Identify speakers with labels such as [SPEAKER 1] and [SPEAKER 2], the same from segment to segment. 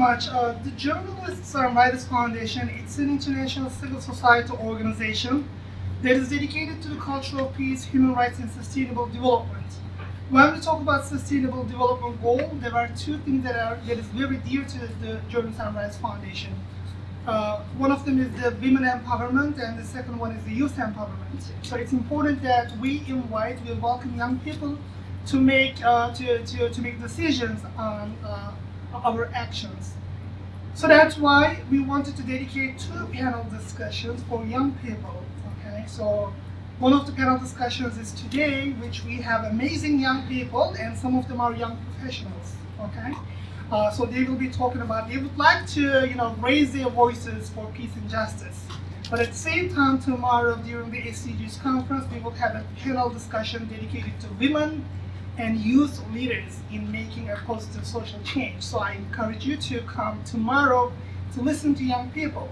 [SPEAKER 1] much. The Journalists and Writers Foundation, it's an international civil society organization that is dedicated to the culture of peace, human rights, and sustainable development. When we talk about sustainable development goal, there are two things that is very dear to the Journalists and Writers Foundation. One of them is the women empowerment, and the second one is the youth empowerment. So it's important that we welcome young people to make decisions on our actions. So that's why we wanted to dedicate 2 panel discussions for young people. Okay, so one of the panel discussions is today, which we have amazing young people, and some of them are young professionals. Okay. So they will be talking about, they would like to, raise their voices for peace and justice. But at the same time, tomorrow during the SDGs conference, we will have a panel discussion dedicated to women and youth leaders in making a positive social change. So I encourage you to come tomorrow to listen to young people.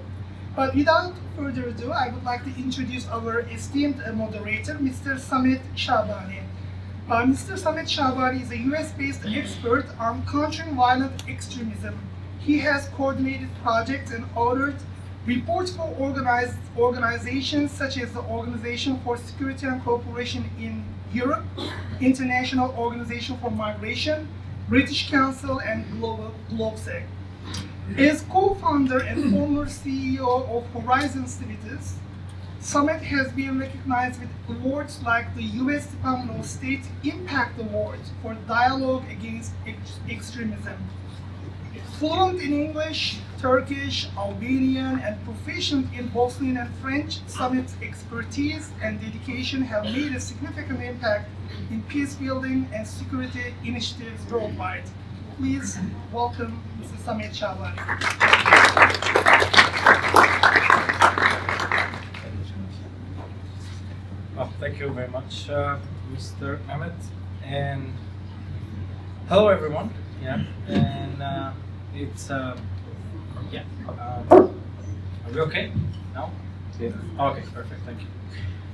[SPEAKER 1] But without further ado, I would like to introduce our esteemed moderator, Mr. Samet Shabani. Mr. Samet Shabani is a US-based expert on countering violent extremism. He has coordinated projects and authored reports for organizations such as the Organization for Security and Cooperation in Europe, International Organization for Migration, British Council, and GlobeSec. As co-founder and former CEO of Horizon Civitas, Samet has been recognized with awards like the US Department of State Impact Award for Dialogue Against Extremism. Fluent in English, Turkish, Albanian, and proficient in Bosnian and French, Samet's expertise and dedication have made a significant impact in peace building and security initiatives worldwide. Please welcome Mr. Samet Shabani.
[SPEAKER 2] Well, thank you very much, Mr. Ahmed, and hello everyone. Yeah, and it's are we okay now? Yeah. Okay, perfect. Thank you.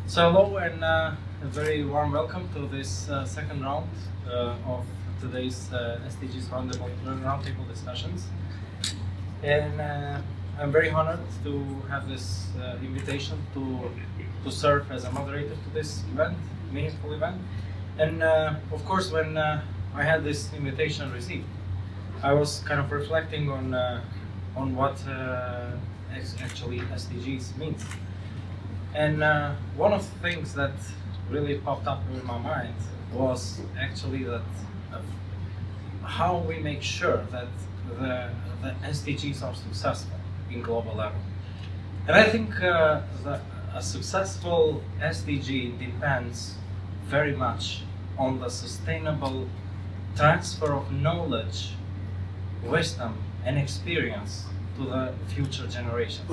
[SPEAKER 2] So hello and a very warm welcome to this second round of today's SDGs Roundtable discussions, and I'm very honored to have this invitation to serve as a moderator to this event, meaningful event. And of course, when I had this invitation received, I was kind of reflecting on what actually SDGs means. And one of the things that really popped up in my mind was actually that how we make sure that the SDGs are successful in global level. And I think that a successful SDG depends very much on the sustainable transfer of knowledge, wisdom, and experience to the future generations.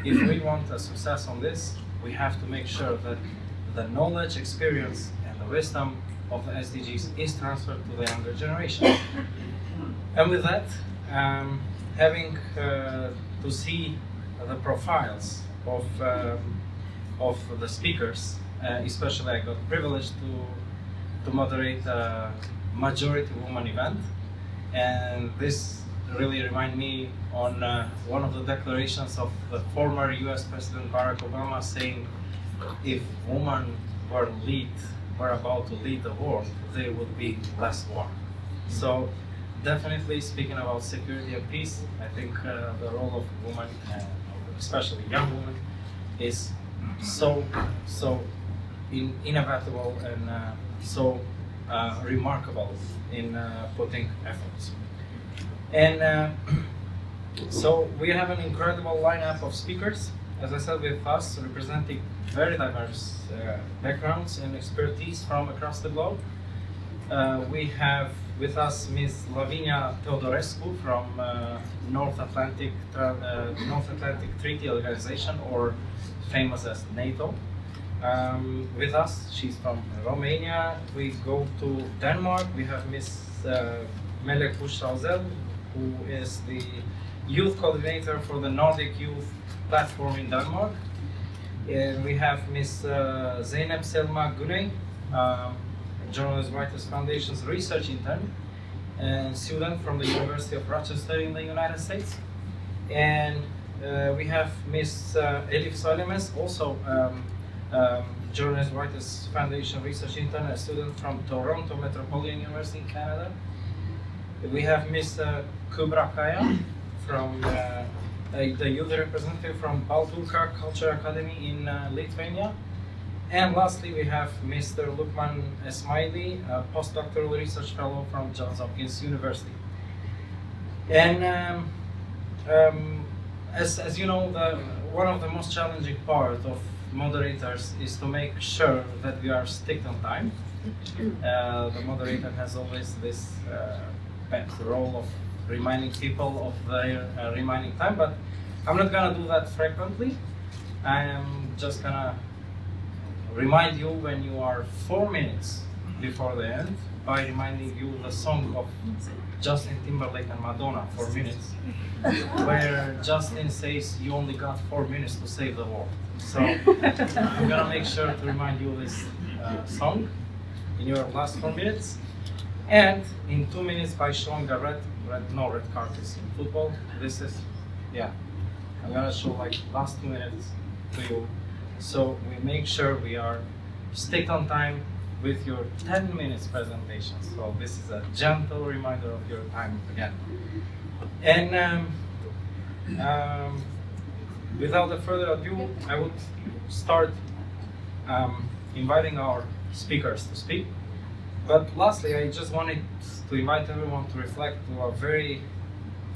[SPEAKER 2] If we want a success on this, we have to make sure that the knowledge, experience, and the wisdom of the SDGs is transferred to the younger generation. And with that, having to see the profiles of the speakers, especially I got privileged to moderate a majority woman event, and this really reminded me on one of the declarations of the former US President Barack Obama saying, if women were about to lead the world, there would be less war. So definitely speaking about security and peace, I think the role of women, especially young women, is so inevitable and so remarkable in putting efforts. And so we have an incredible lineup of speakers, as I said, with us representing very diverse backgrounds and expertise from across the globe. We have with us Ms. Lavinia Teodorescu from North Atlantic Treaty Organization, or famous as NATO. With us, she's from Romania. We go to Denmark. We have Ms. Melek Ozel, who is the youth coordinator for the Nordic youth platform in Denmark. And we have Ms. Zeynep Selma Guney, Journalist Writers Foundation's research intern. student from the University of Rochester in the United States. And we have Miss Elif Salemes, also Journalist Writers Foundation Research Intern, a student from Toronto Metropolitan University in Canada. We have Miss Kubra Kaya from the youth representative from Baltulka Culture Academy in Lithuania. And lastly, we have Mr. Lukman Ismaili, a postdoctoral research fellow from Johns Hopkins University. And as you know, one of the most challenging parts of moderators is to make sure that we are strict on time. The moderator has always this role of reminding people of their remaining time, but I'm not gonna do that frequently. I am just gonna remind you when you are 4 minutes before the end by reminding you the song of Justin Timberlake and Madonna, 4 minutes, where Justin says you only got 4 minutes to save the world. So I'm gonna make sure to remind you this song in your last 4 minutes, and in 2 minutes by showing a no red card is in football. This is, yeah, I'm gonna show like last 2 minutes to you. So we make sure we are strict on time with your 10 minutes presentation. So this is a gentle reminder of your time again. And without further ado, I would start inviting our speakers to speak. But lastly, I just wanted to invite everyone to reflect to a very,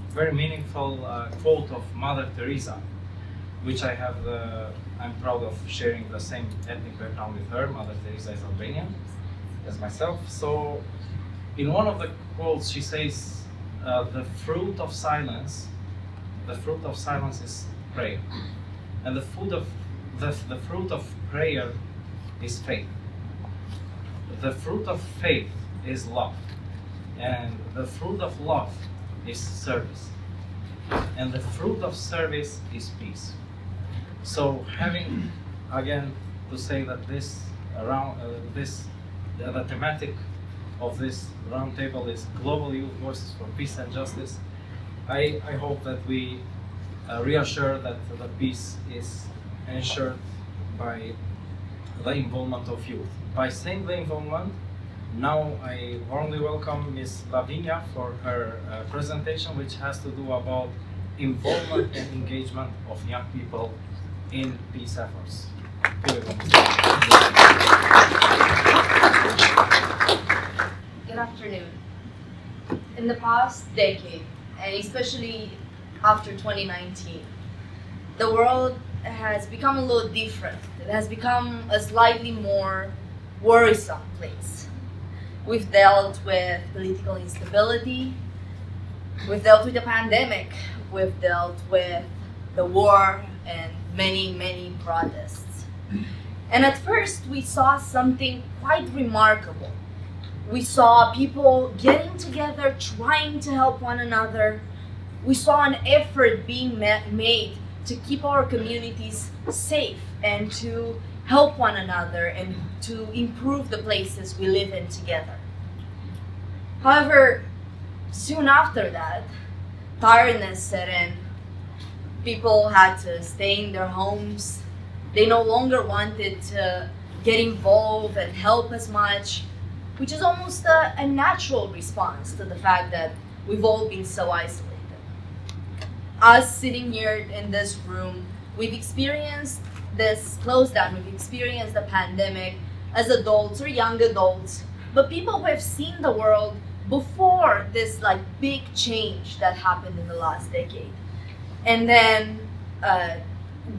[SPEAKER 2] very meaningful quote of Mother Teresa, which I'm proud of sharing the same ethnic background with her. Mother Teresa is Albanian, as myself. So, in one of the quotes, she says, "The fruit of silence is prayer, and the fruit of prayer is faith. The fruit of faith is love, and the fruit of love is service, and the fruit of service is peace." So, having again to say that the thematic of this roundtable is Global Youth Voices for Peace and Justice, I hope that we reassure that the peace is ensured by the involvement of youth. By saying the involvement, now I warmly welcome Ms. Lavinia for her presentation, which has to do about involvement and engagement of young people in peace efforts.
[SPEAKER 3] Good afternoon. In the past decade, and especially after 2019, the world has become a little different. It has become a slightly more worrisome place. We've dealt with political instability, we've dealt with the pandemic, we've dealt with the war and many protests. And at first we saw something quite remarkable. We saw people getting together, trying to help one another. We saw an effort being made to keep our communities safe and to help one another and to improve the places we live in together. However, soon after that, tiredness set in. People had to stay in their homes. They no longer wanted to get involved and help as much, which is almost a natural response to the fact that we've all been so isolated. Us sitting here in this room, we've experienced this close down, we've experienced the pandemic as adults or young adults, but people who have seen the world before this big change that happened in the last decade. And then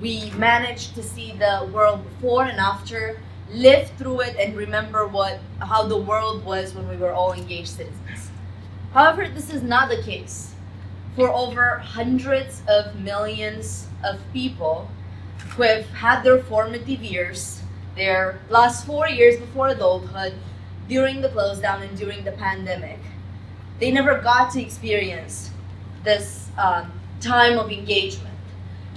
[SPEAKER 3] we managed to see the world before and after, live through it, and remember how the world was when we were all engaged citizens. However, this is not the case for over hundreds of millions of people who have had their formative years, their last 4 years before adulthood, during the close down and during the pandemic. They never got to experience this time of engagement.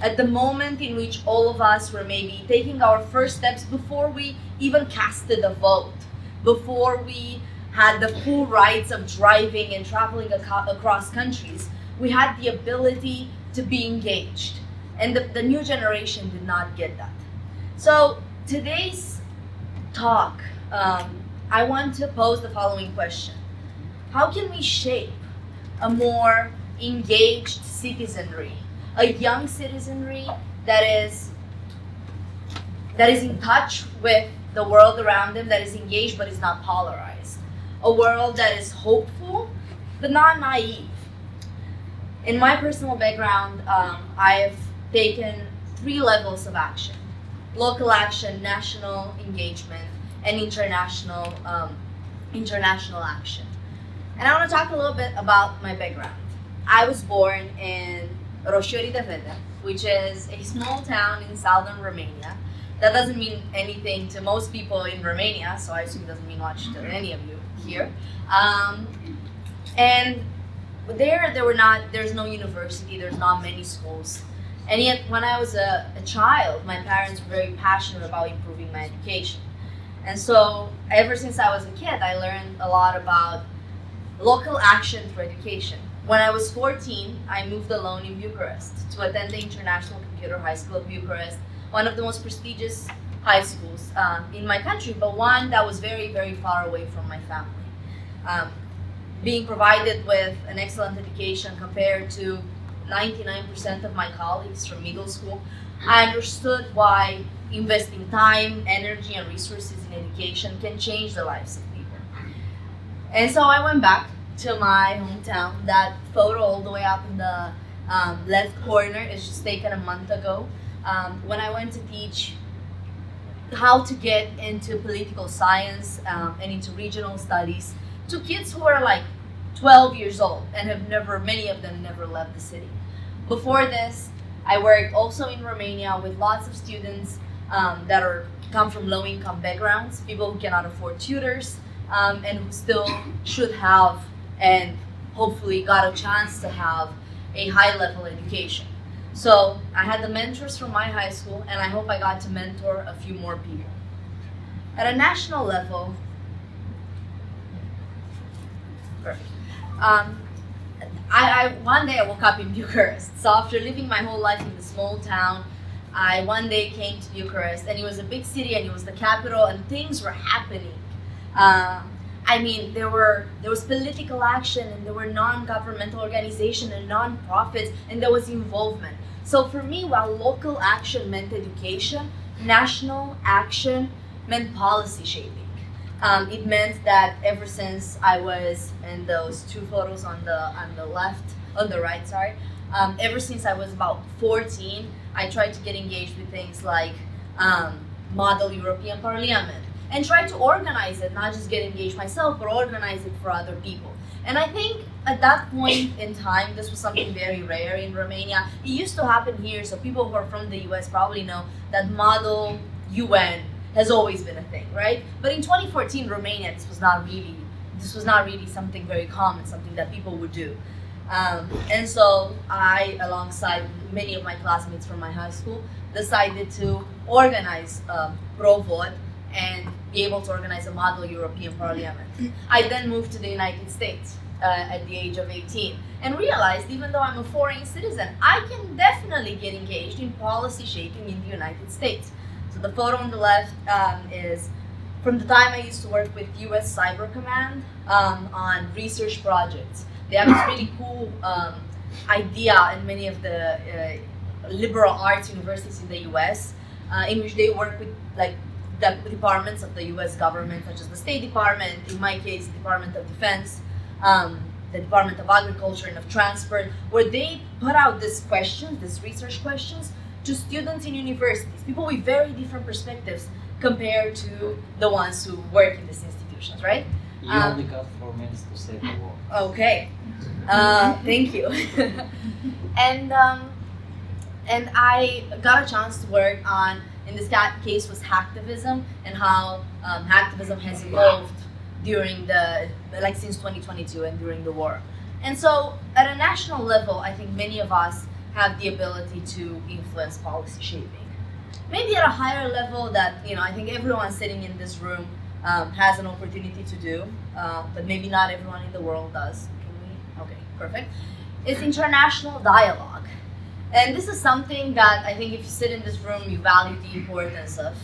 [SPEAKER 3] At the moment in which all of us were maybe taking our first steps before we even casted a vote, before we had the full rights of driving and traveling across countries, we had the ability to be engaged. And the new generation did not get that. So today's talk, I want to pose the following question. How can we shape a more engaged citizenry, a young citizenry that is in touch with the world around them, that is engaged but is not polarized, a world that is hopeful but not naive? In my personal background, I have taken 3 levels of action: local action, national engagement, and international action. And I want to talk a little bit about my background. I was born in Rochester, which is a small town in southern Romania. That doesn't mean anything to most people in Romania, so I assume it doesn't mean much to any of you here. And there's no university, there's not many schools. And yet, when I was a child, my parents were very passionate about improving my education. And so, ever since I was a kid, I learned a lot about local action through education. When I was 14, I moved alone in Bucharest to attend the International Computer High School of Bucharest, one of the most prestigious high schools in my country, but one that was very, very far away from my family. Being provided with an excellent education compared to 99% of my colleagues from middle school, I understood why investing time, energy, and resources in education can change the lives of people. And so I went back to my hometown. That photo all the way up in the left corner is just taken a month ago, when I went to teach how to get into political science and into regional studies to kids who are like 12 years old and many of them never left the city. Before this, I worked also in Romania with lots of students that come from low-income backgrounds, people who cannot afford tutors, and who still should have and hopefully got a chance to have a high-level education. So I had the mentors from my high school, and I hope I got to mentor a few more people. At a national level, one day I woke up in Bucharest. So after living my whole life in the small town, I one day came to Bucharest, and it was a big city, and it was the capital, and things were happening. There was political action, and there were non-governmental organizations and non-profits, and there was involvement. So for me, while local action meant education, national action meant policy shaping. It meant that ever since I was in those 2 photos on the right, ever since I was about 14, I tried to get engaged with things like Model European Parliament, and try to organize it, not just get engaged myself, but organize it for other people. And I think at that point in time, this was something very rare in Romania. It used to happen here, so people who are from the US probably know that Model UN has always been a thing, right? But in 2014, Romania, this was not really something very common, something that people would do. And so I, alongside many of my classmates from my high school, decided to organize ProVot and be able to organize a model European Parliament. I then moved to the United States at the age of 18 and realized, even though I'm a foreign citizen, I can definitely get engaged in policy shaping in the United States. So the photo on the left is from the time I used to work with US Cyber Command on research projects. They have this really cool idea in many of the liberal arts universities in the US, in which they work with the departments of the US government, such as the State Department, in my case, the Department of Defense, the Department of Agriculture and of Transport, where they put out these research questions, to students in universities, people with very different perspectives compared to the ones who work in these institutions, right?
[SPEAKER 4] You only got 4 minutes to say the word.
[SPEAKER 3] Okay, thank you. And I got a chance to work on, in this case, was hacktivism, and how hacktivism has evolved since 2022 and during the war. And so, at a national level, I think many of us have the ability to influence policy shaping. Maybe at a higher level that, I think everyone sitting in this room has an opportunity to do, but maybe not everyone in the world does. Can we? Okay, perfect. It's international dialogue. And this is something that I think if you sit in this room, you value the importance of.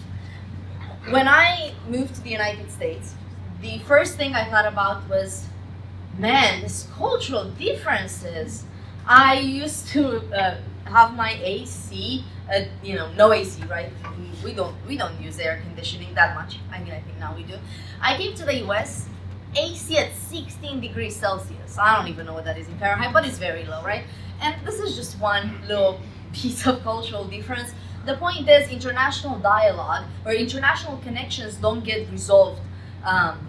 [SPEAKER 3] When I moved to the United States, the first thing I thought about was, man, these cultural differences. I used to have my AC, no AC, right? We don't use air conditioning that much. I mean, I think now we do. I came to the US, AC at 16 degrees Celsius. I don't even know what that is in Fahrenheit, but it's very low, right? And this is just one little piece of cultural difference. The point is, international dialogue or international connections don't get resolved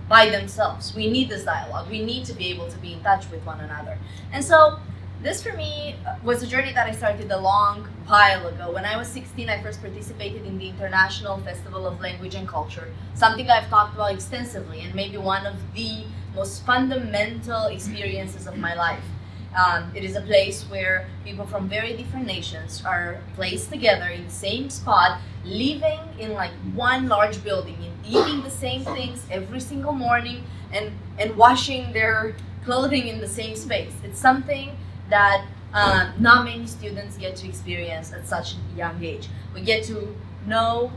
[SPEAKER 3] by themselves. We need this dialogue. We need to be able to be in touch with one another. And so this for me was a journey that I started a long while ago. When I was 16, I first participated in the International Festival of Language and Culture, something I've talked about extensively and maybe one of the most fundamental experiences of my life. It is a place where people from very different nations are placed together in the same spot, living in like one large building and eating the same things every single morning and washing their clothing in the same space. It's something that not many students get to experience at such a young age. We get to know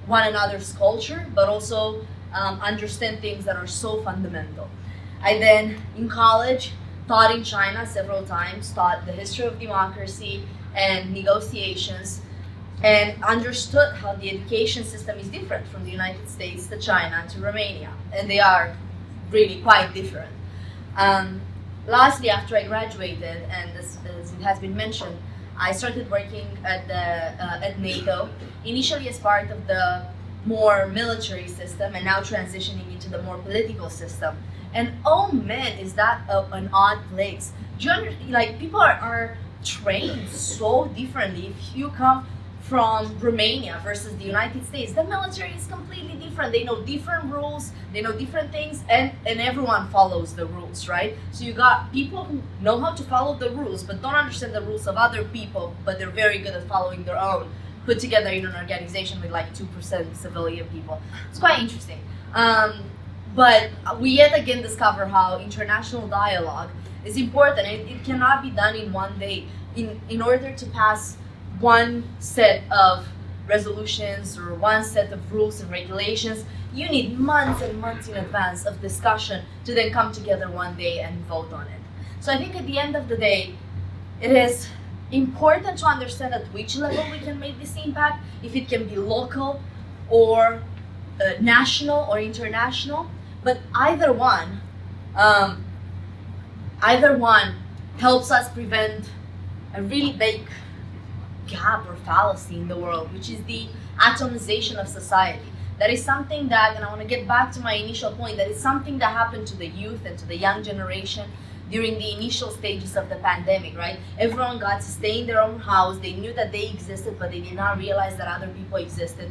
[SPEAKER 3] one another's culture, but also understand things that are so fundamental. I then, in college, taught in China several times, taught the history of democracy and negotiations, and understood how the education system is different from the United States to China to Romania, and they are really quite different. Lastly, after I graduated, and as it has been mentioned, I started working at NATO, initially as part of the more military system, and now transitioning into the more political system. And oh man, is that an odd place. Do you like, people are trained so differently. If you come from Romania versus the United States, the military is completely different. They know different rules, they know different things, and everyone follows the rules, right? So you got people who know how to follow the rules, but don't understand the rules of other people, but they're very good at following their own, put together in an organization with like 2% civilian people. It's quite interesting. But we yet again discover how international dialogue is important. It cannot be done in one day. In order to pass one set of resolutions or one set of rules and regulations, you need months and months in advance of discussion to then come together one day and vote on it. So I think at the end of the day, it is important to understand at which level we can make this impact, if it can be local or national or international. But either one helps us prevent a really big gap or fallacy in the world, which is the atomization of society. That is something that, and I want to get back to my initial point, that is something that happened to the youth and to the young generation during the initial stages of the pandemic, right? Everyone got to stay in their own house. They knew that they existed, but they did not realize that other people existed,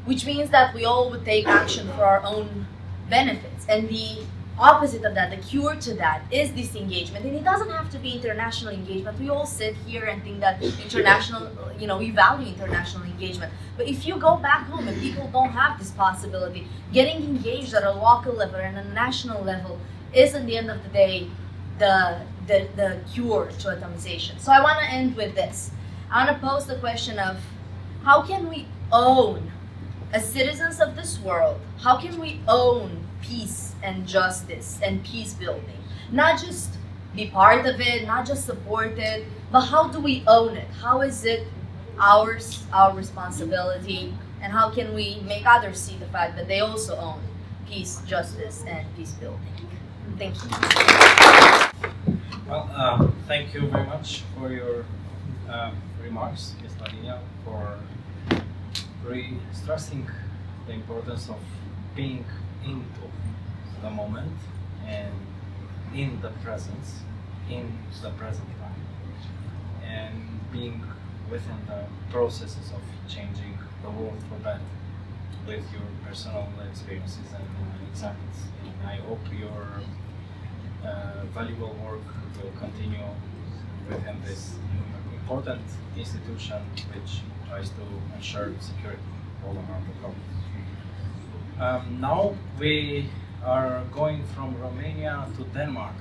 [SPEAKER 3] which means that we all would take action for our own benefits. And the opposite of that, the cure to that, is disengagement. And it doesn't have to be international engagement. We all sit here and think that international, we value international engagement. But if you go back home and people don't have this possibility, getting engaged at a local level and a national level is, in the end of the day, the cure to atomization. So I want to end with this. I want to pose the question of, how can we own, as citizens of this world, how can we own peace and justice and peace building? Not just be part of it, not just support it, but how do we own it? How is it ours, our responsibility, and how can we make others see the fact that they also own peace, justice, and peace building? Thank you.
[SPEAKER 2] Well, thank you very much for your remarks, Ms. Lavinia, for stressing the importance of being into the moment and in the present time, and being within the processes of changing the world for better with your personal experiences and examples. And I hope your valuable work will continue within this important institution which tries to ensure security all around the globe. Now we are going from Romania to Denmark.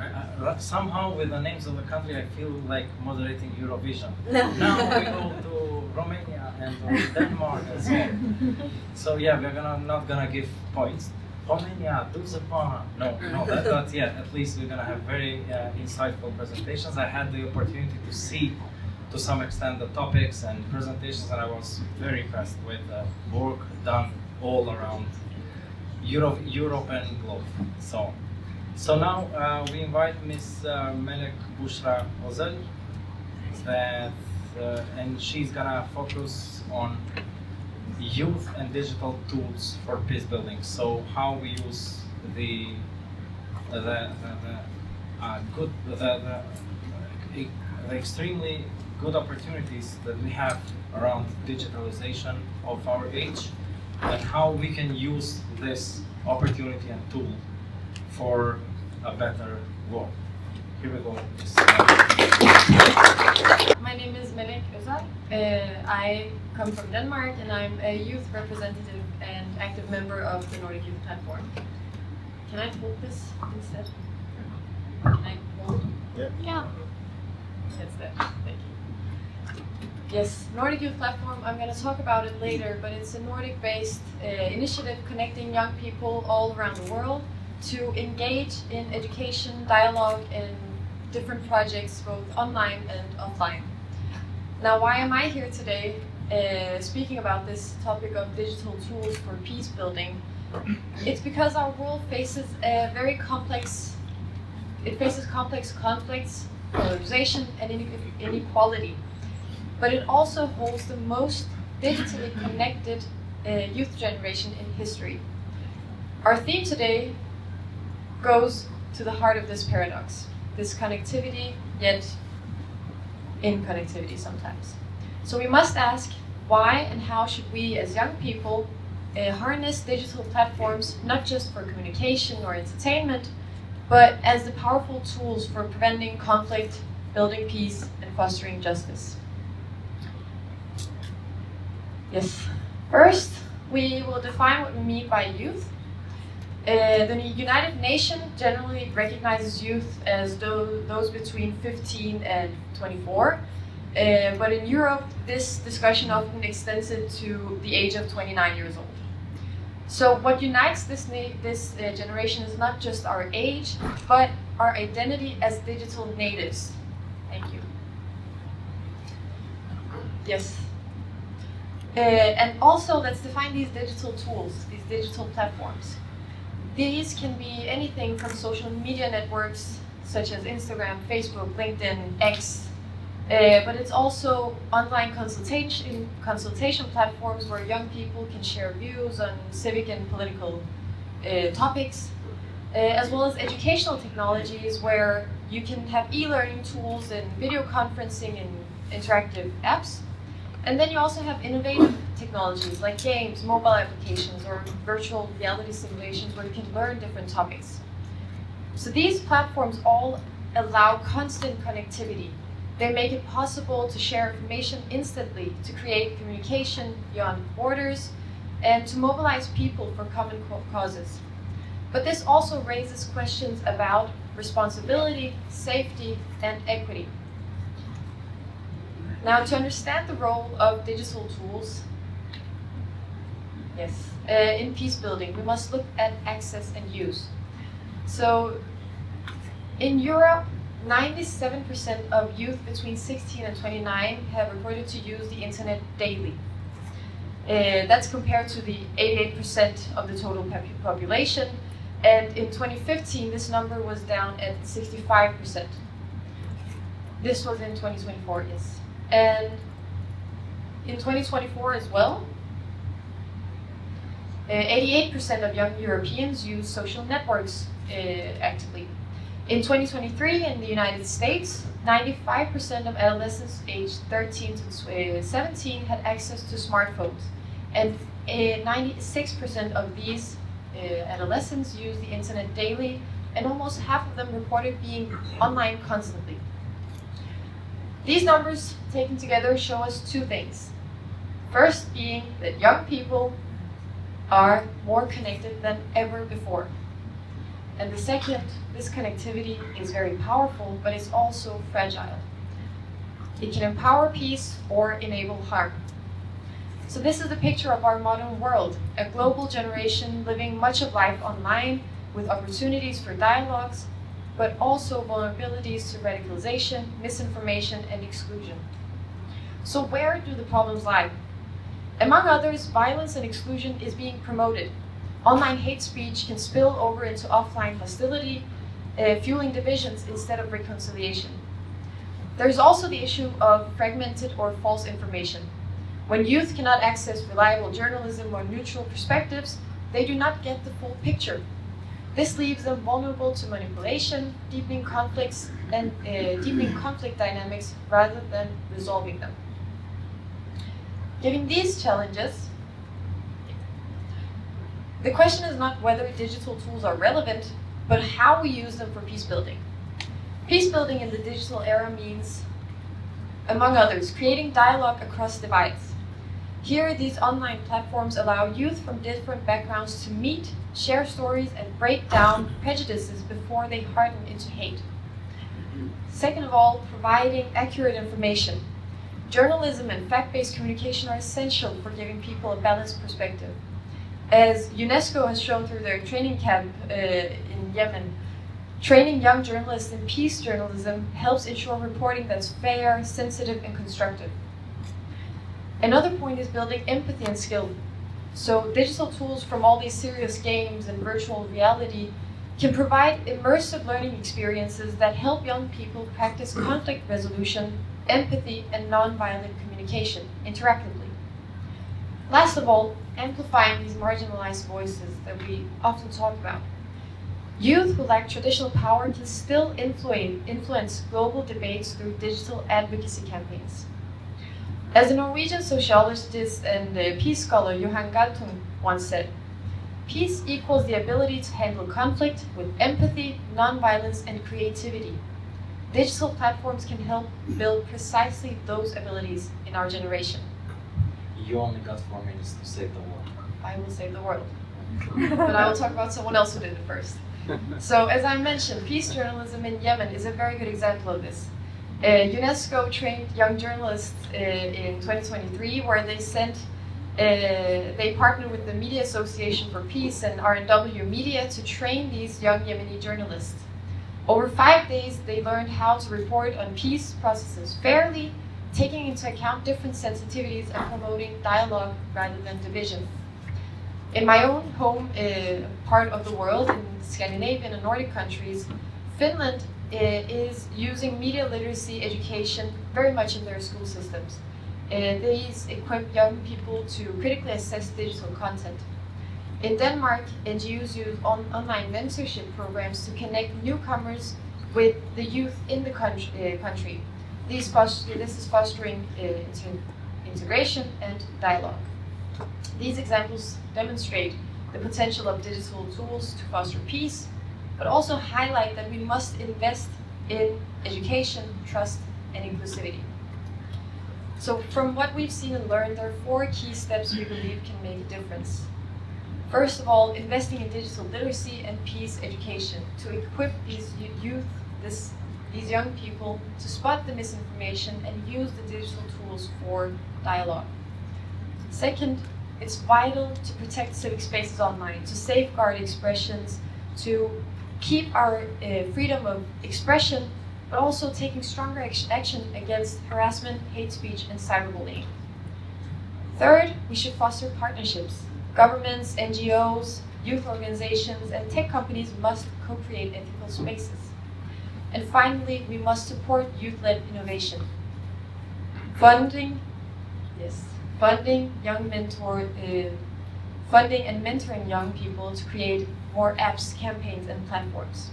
[SPEAKER 2] Somehow with the names of the country I feel like moderating Eurovision. Now we go to Romania and to Denmark and so on. So yeah, we're not gonna give points. Romania, do the part. No, but yeah, at least we're gonna have very insightful presentations. I had the opportunity to see to some extent the topics and presentations, and I was very impressed with the work done all around Europe and globe. So now we invite Ms. Melek Busra Ozel, and she's gonna focus on youth and digital tools for peace building. So how we use the extremely good opportunities that we have around digitalization of our age, and how we can use this opportunity and tool for a better world. Here we go.
[SPEAKER 5] My name is Melek Ozel. I come from Denmark and I'm a youth representative and active member of the Nordic Youth Platform. Can I hold this instead? Can I hold? Yeah. That's that. Thank you. Yes, Nordic Youth Platform, I'm going to talk about it later, but it's a Nordic-based initiative connecting young people all around the world to engage in education, dialogue, and different projects, both online and offline. Now, why am I here today speaking about this topic of digital tools for peace building? It's because our world faces a very complex, complex conflicts, polarization, and inequality. But it also holds the most digitally connected youth generation in history. Our theme today goes to the heart of this paradox, this connectivity, yet inconnectivity sometimes. So we must ask, why and how should we as young people harness digital platforms not just for communication or entertainment, but as the powerful tools for preventing conflict, building peace, and fostering justice? Yes. First, we will define what we mean by youth. The United Nations generally recognizes youth as those between 15 and 24, but in Europe, this discussion often extends it to the age of 29 years old. So what unites this generation is not just our age, but our identity as digital natives. Thank you. Yes. And also, let's define these digital tools, these digital platforms. These can be anything from social media networks such as Instagram, Facebook, LinkedIn, X, but it's also online consultation platforms where young people can share views on civic and political topics, as well as educational technologies where you can have e-learning tools and video conferencing and interactive apps. And then you also have innovative technologies like games, mobile applications, or virtual reality simulations where you can learn different topics. So these platforms all allow constant connectivity. They make it possible to share information instantly, to create communication beyond borders, and to mobilize people for common causes. But this also raises questions about responsibility, safety, and equity. Now, to understand the role of digital tools, in peace building, we must look at access and use. So, in Europe, 97% of youth between 16 and 29 have reported to use the internet daily. That's compared to the 88% of the total population, and in 2015, this number was down at 65%. This was in 2024, yes. And in 2024 as well, 88% of young Europeans use social networks actively. In 2023 in the United States, 95% of adolescents aged 13 to 17 had access to smartphones. And 96% of these adolescents use the internet daily, and almost half of them reported being online constantly. These numbers taken together show us two things. First being that young people are more connected than ever before. And the second, this connectivity is very powerful, but it's also fragile. It can empower peace or enable harm. So this is the picture of our modern world, a global generation living much of life online with opportunities for dialogues, but also vulnerabilities to radicalization, misinformation, and exclusion. So where do the problems lie? Among others, violence and exclusion is being promoted. Online hate speech can spill over into offline hostility, fueling divisions instead of reconciliation. There's also the issue of fragmented or false information. When youth cannot access reliable journalism or neutral perspectives, they do not get the full picture. This leaves them vulnerable to manipulation, deepening conflicts and deepening conflict dynamics rather than resolving them. Given these challenges, the question is not whether digital tools are relevant, but how we use them for peace building. Peace building in the digital era means, among others, creating dialogue across divides. Here, these online platforms allow youth from different backgrounds to meet, share stories, and break down prejudices before they harden into hate. Second of all, providing accurate information. Journalism and fact-based communication are essential for giving people a balanced perspective. As UNESCO has shown through their training camp in Yemen, training young journalists in peace journalism helps ensure reporting that's fair, sensitive, and constructive. Another point is building empathy and skill. So digital tools from all these serious games and virtual reality can provide immersive learning experiences that help young people practice conflict resolution, empathy, and nonviolent communication interactively. Last of all, amplifying these marginalized voices that we often talk about. Youth who lack traditional power can still influence global debates through digital advocacy campaigns. As the Norwegian sociologist and peace scholar Johan Galtung once said, peace equals the ability to handle conflict with empathy, nonviolence, and creativity. Digital platforms can help build precisely those abilities in our generation.
[SPEAKER 4] You only got 4 minutes to save the world.
[SPEAKER 5] I will save the world. But I will talk about someone else who did it first. So, as I mentioned, peace journalism in Yemen is a very good example of this. UNESCO trained young journalists in 2023, where they partnered with the Media Association for Peace and RNW Media to train these young Yemeni journalists. Over 5 days, they learned how to report on peace processes fairly, taking into account different sensitivities and promoting dialogue rather than division. In my own home part of the world, in Scandinavian and Nordic countries, Finland is using media literacy education very much in their school systems. These equip young people to critically assess digital content. In Denmark, NGOs use online mentorship programs to connect newcomers with the youth in the country. This is fostering integration and dialogue. These examples demonstrate the potential of digital tools to foster peace, but also highlight that we must invest in education, trust, and inclusivity. So from what we've seen and learned, there are 4 key steps we believe can make a difference. First of all, investing in digital literacy and peace education to equip these youth, these young people to spot the misinformation and use the digital tools for dialogue. Second, it's vital to protect civic spaces online, to safeguard expressions, to keep our freedom of expression, but also taking stronger action against harassment, hate speech, and cyberbullying. Third, we should foster partnerships. Governments, NGOs, youth organizations, and tech companies must co-create ethical spaces. And finally, we must support youth-led innovation. Funding and mentoring young people to create more apps, campaigns, and platforms.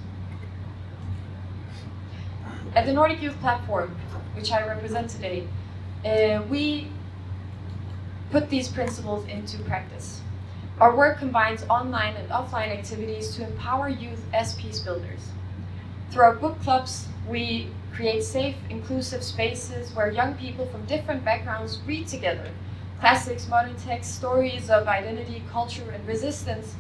[SPEAKER 5] At the Nordic Youth Platform, which I represent today, we put these principles into practice. Our work combines online and offline activities to empower youth as peace builders. Through our book clubs, we create safe, inclusive spaces where young people from different backgrounds read together, classics, modern texts, stories of identity, culture, and resistance.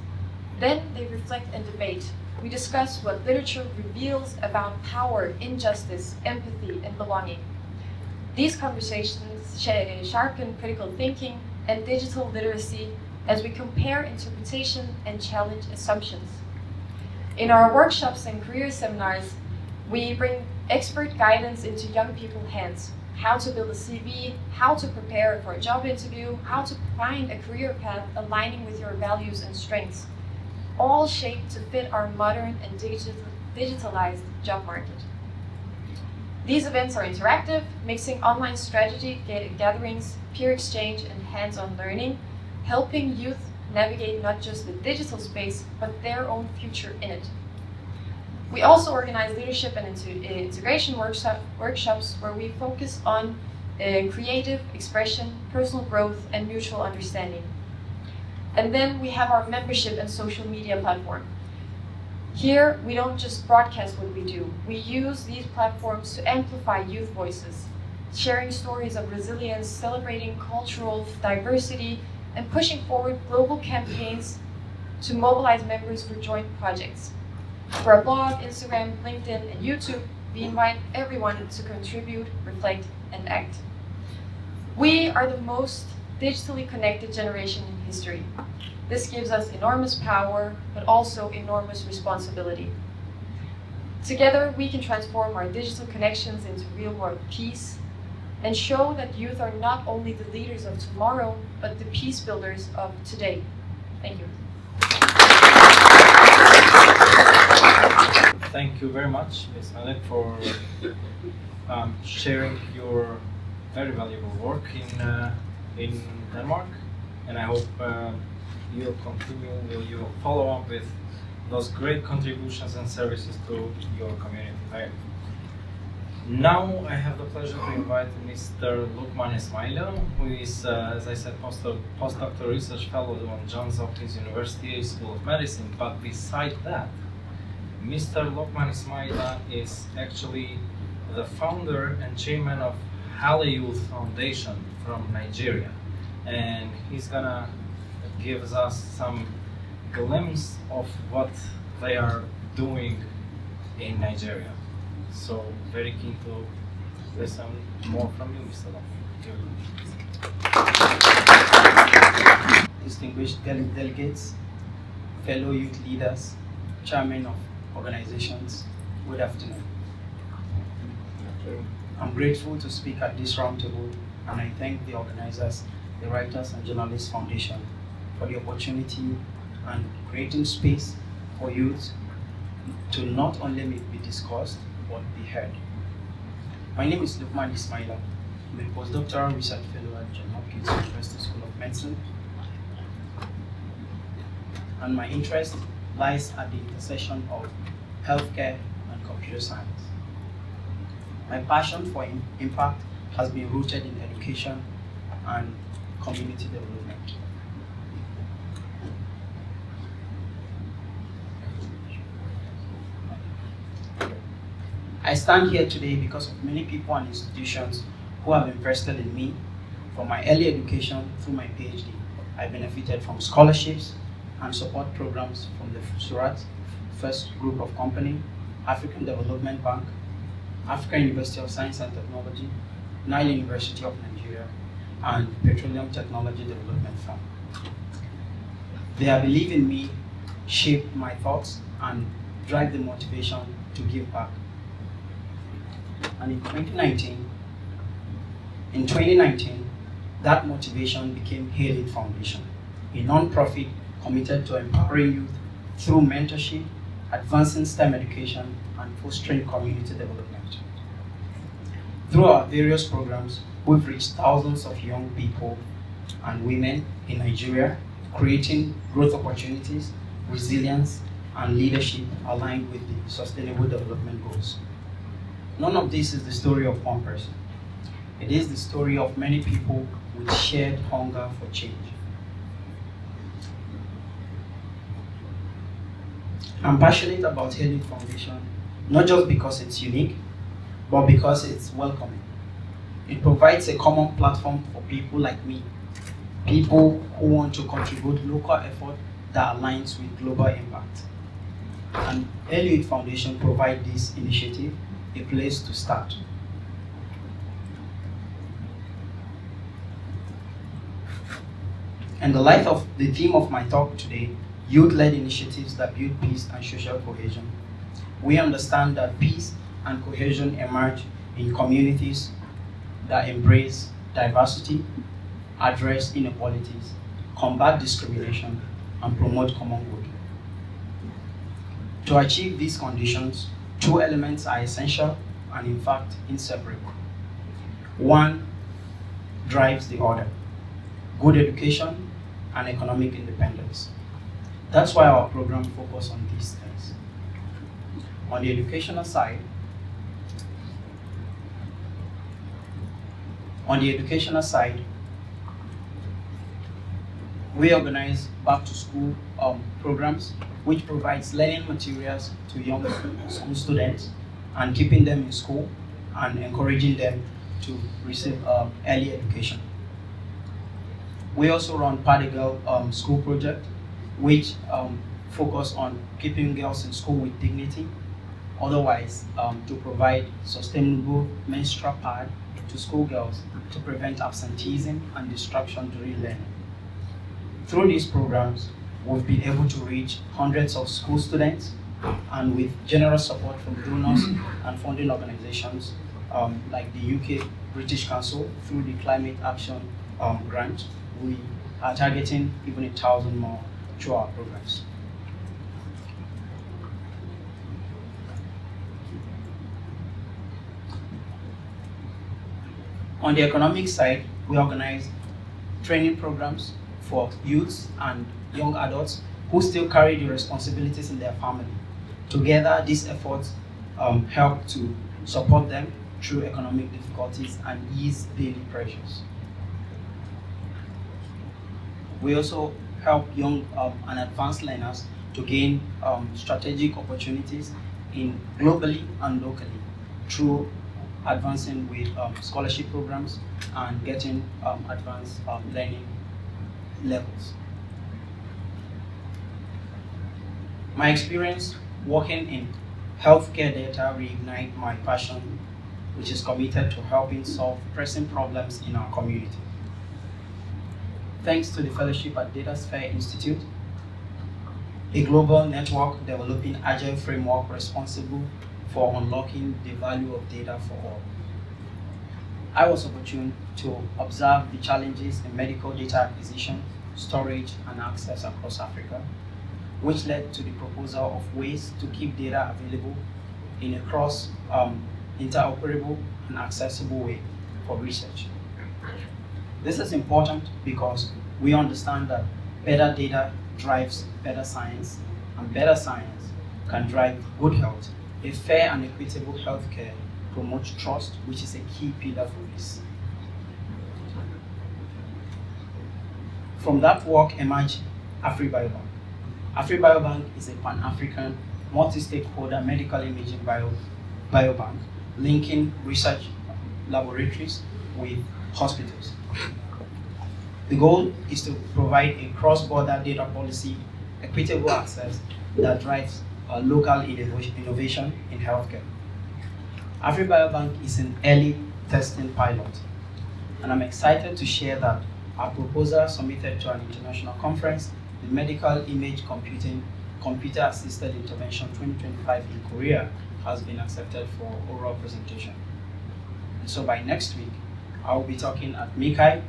[SPEAKER 5] Then they reflect and debate. We discuss what literature reveals about power, injustice, empathy, and belonging. These conversations sharpen critical thinking and digital literacy as we compare interpretation and challenge assumptions. In our workshops and career seminars, we bring expert guidance into young people's hands. How to build a CV, how to prepare for a job interview, how to find a career path aligning with your values and strengths, all shaped to fit our modern and digitalized job market. These events are interactive, mixing online strategy gatherings, peer exchange, and hands-on learning, helping youth navigate not just the digital space, but their own future in it. We also organize leadership and integration workshops where we focus on creative expression, personal growth, and mutual understanding. And then we have our membership and social media platform. Here, we don't just broadcast what we do. We use these platforms to amplify youth voices, sharing stories of resilience, celebrating cultural diversity, and pushing forward global campaigns to mobilize members for joint projects. For our blog, Instagram, LinkedIn, and YouTube, we invite everyone to contribute, reflect, and act. We are the most digitally connected generation in history. This gives us enormous power, but also enormous responsibility. Together, we can transform our digital connections into real-world peace and show that youth are not only the leaders of tomorrow, but the peace builders of today. Thank you.
[SPEAKER 2] Thank you very much, Ms. Melek, for sharing your very valuable work in Denmark, and I hope you'll follow up with those great contributions and services to your community there. Now I have the pleasure to invite Mr. Lukman Ismaila, who is, as I said, postdoctoral research fellow on Johns Hopkins University School of Medicine. But beside that, Mr. Lukman Ismaila is actually the founder and chairman of Halle Youth Foundation from Nigeria, and he's gonna give us some glimpse of what they are doing in Nigeria. So very keen to listen more from you, Mr. Lukman.
[SPEAKER 6] Distinguished delegates, fellow youth leaders, chairmen of organizations, good afternoon. I'm grateful to speak at this roundtable, and I thank the organizers, the Writers and Journalists Foundation, for the opportunity and creating space for youth to not only be discussed, but be heard. My name is Lukman Ismaila. I'm a postdoctoral research fellow at Johns Hopkins University School of Medicine, and my interest lies at the intersection of healthcare and computer science. My passion for impact has been rooted in education and community development. I stand here today because of many people and institutions who have invested in me. From my early education through my PhD, I benefited from scholarships and support programs from the Surat First Group of Company, African Development Bank, African University of Science and Technology, Nile University of Nigeria, and Petroleum Technology Development Fund. Their belief in me shaped my thoughts and drive the motivation to give back. And in 2019, that motivation became Halle Foundation, a non-profit committed to empowering youth through mentorship, advancing STEM education, and fostering community development. Through our various programs, we've reached thousands of young people and women in Nigeria, creating growth opportunities, resilience, and leadership aligned with the Sustainable Development Goals. None of this is the story of one person. It is the story of many people with shared hunger for change. I'm passionate about Halle Foundation, not just because it's unique, but because it's welcoming. It provides a common platform for people like me people who want to contribute local effort that aligns with global impact. And Early Youth Foundation provides this initiative a place to start. And the light of the theme of my talk today, youth-led initiatives that build peace and social cohesion. We understand that peace and cohesion emerge in communities that embrace diversity, address inequalities, combat discrimination, and promote common good. To achieve these conditions, two elements are essential and in fact inseparable. One drives the other: good education and economic independence. That's why our program focuses on these things. On the educational side, we organize back to school programs which provides learning materials to young school students and keeping them in school and encouraging them to receive early education. We also run Party Girl School Project, which focus on keeping girls in school with dignity, otherwise to provide sustainable menstrual pad to schoolgirls to prevent absenteeism and distraction during learning. Through these programs, we've been able to reach hundreds of school students, and with generous support from donors and funding organizations like the UK British Council through the Climate Action Grant, we are targeting even 1,000 more through our programs. On the economic side, we organize training programs for youths and young adults who still carry the responsibilities in their family. Together, these efforts help to support them through economic difficulties and ease daily pressures. We also help young and advanced learners to gain strategic opportunities globally and locally through advancing with scholarship programs and getting advanced learning levels. My experience working in healthcare data reignite my passion, which is committed to helping solve pressing problems in our community. Thanks to the fellowship at DataSphere Institute, a global network developing agile framework responsible for unlocking the value of data for all. I was opportune to observe the challenges in medical data acquisition, storage, and access across Africa, which led to the proposal of ways to keep data available in a cross interoperable and accessible way for research. This is important because we understand that better data drives better science, and better science can drive good health. A fair and equitable healthcare promotes trust, which is a key pillar for this. From that work emerged AfriBiobank. AfriBiobank is a Pan-African, multi-stakeholder medical imaging biobank linking research laboratories with hospitals. The goal is to provide a cross-border data policy, equitable access that drives local innovation in healthcare. AfriBiobank is an early testing pilot, and I'm excited to share that our proposal submitted to an international conference, the Medical Image Computer Assisted Intervention 2025 in Korea, has been accepted for oral presentation. And so by next week, I will be talking at MICAI,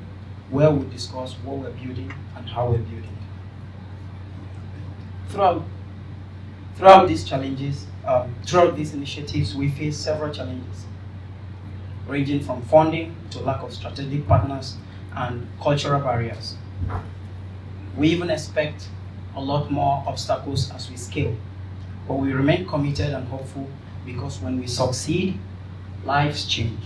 [SPEAKER 6] where we'll discuss what we're building and how we're building. Throughout these challenges, throughout these initiatives, we face several challenges, ranging from funding to lack of strategic partners and cultural barriers. We even expect a lot more obstacles as we scale, but we remain committed and hopeful because when we succeed, lives change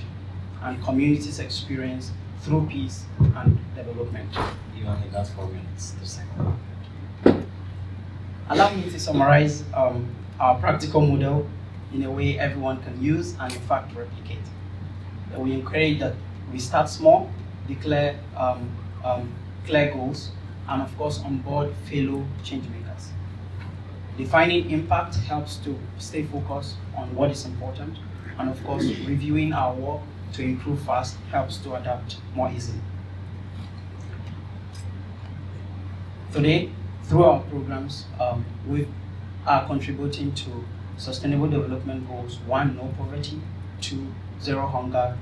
[SPEAKER 6] and communities experience through peace and development.
[SPEAKER 4] You only got 4 minutes to say.
[SPEAKER 6] Allow me to summarize our practical model in a way everyone can use and in fact replicate. We encourage that we start small, declare clear goals, and of course onboard fellow changemakers. Defining impact helps to stay focused on what is important, and of course reviewing our work to improve fast helps to adapt more easily. Today, through our programs, we are contributing to Sustainable Development Goals 1, no poverty, 2, zero hunger,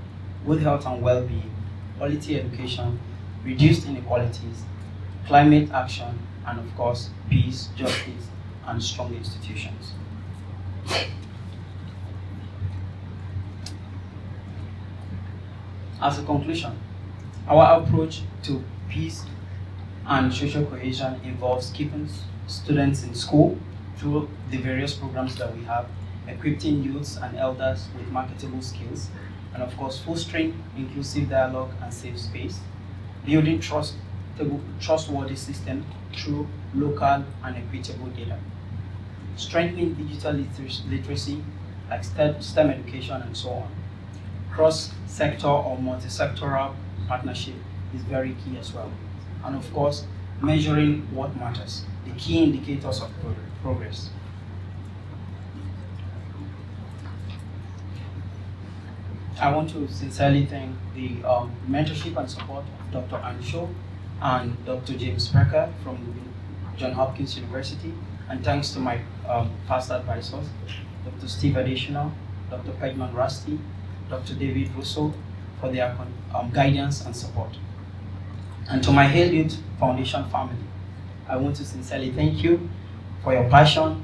[SPEAKER 6] good health and well-being, quality education, reduced inequalities, climate action, and of course, peace, justice, and strong institutions. As a conclusion, our approach to peace and social cohesion involves keeping students in school through the various programs that we have, equipping youths and elders with marketable skills, and of course fostering inclusive dialogue and safe space, building trustworthy system through local and equitable data, strengthening digital literacy like STEM education and so on. Cross-sector or multi-sectoral partnership is very key as well. And of course, measuring what matters, the key indicators of progress. I want to sincerely thank the mentorship and support of Dr. Ansho and Dr. James Becker from Johns Hopkins University, and thanks to my past advisors, Dr. Steve Additional, Dr. Pegman Rusty, Dr. David Russo, for their guidance and support. And to my Hail Youth Foundation family, I want to sincerely thank you for your passion,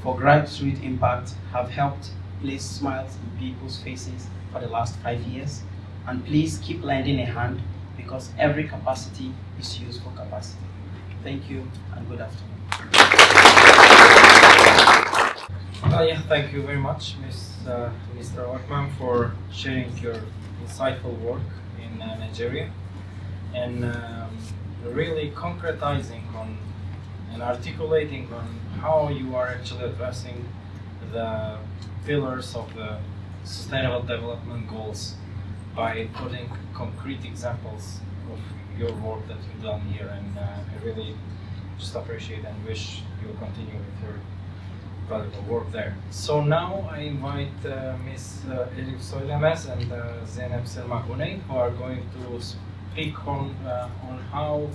[SPEAKER 6] for grassroots impact, have helped place smiles in people's faces for the last 5 years. And please keep lending a hand, because every capacity is useful capacity. Thank you and good afternoon.
[SPEAKER 2] Thank you very much, Mr. Lukman, for sharing your insightful work in Nigeria, and really concretizing on and articulating on how you are actually addressing the pillars of the Sustainable Development Goals by putting concrete examples of your work that you've done here, and I really just appreciate and wish you will continue with your valuable work there. So now I invite Ms. Elif Soylemez and Zeynep Selma Guney, who are going to speak on how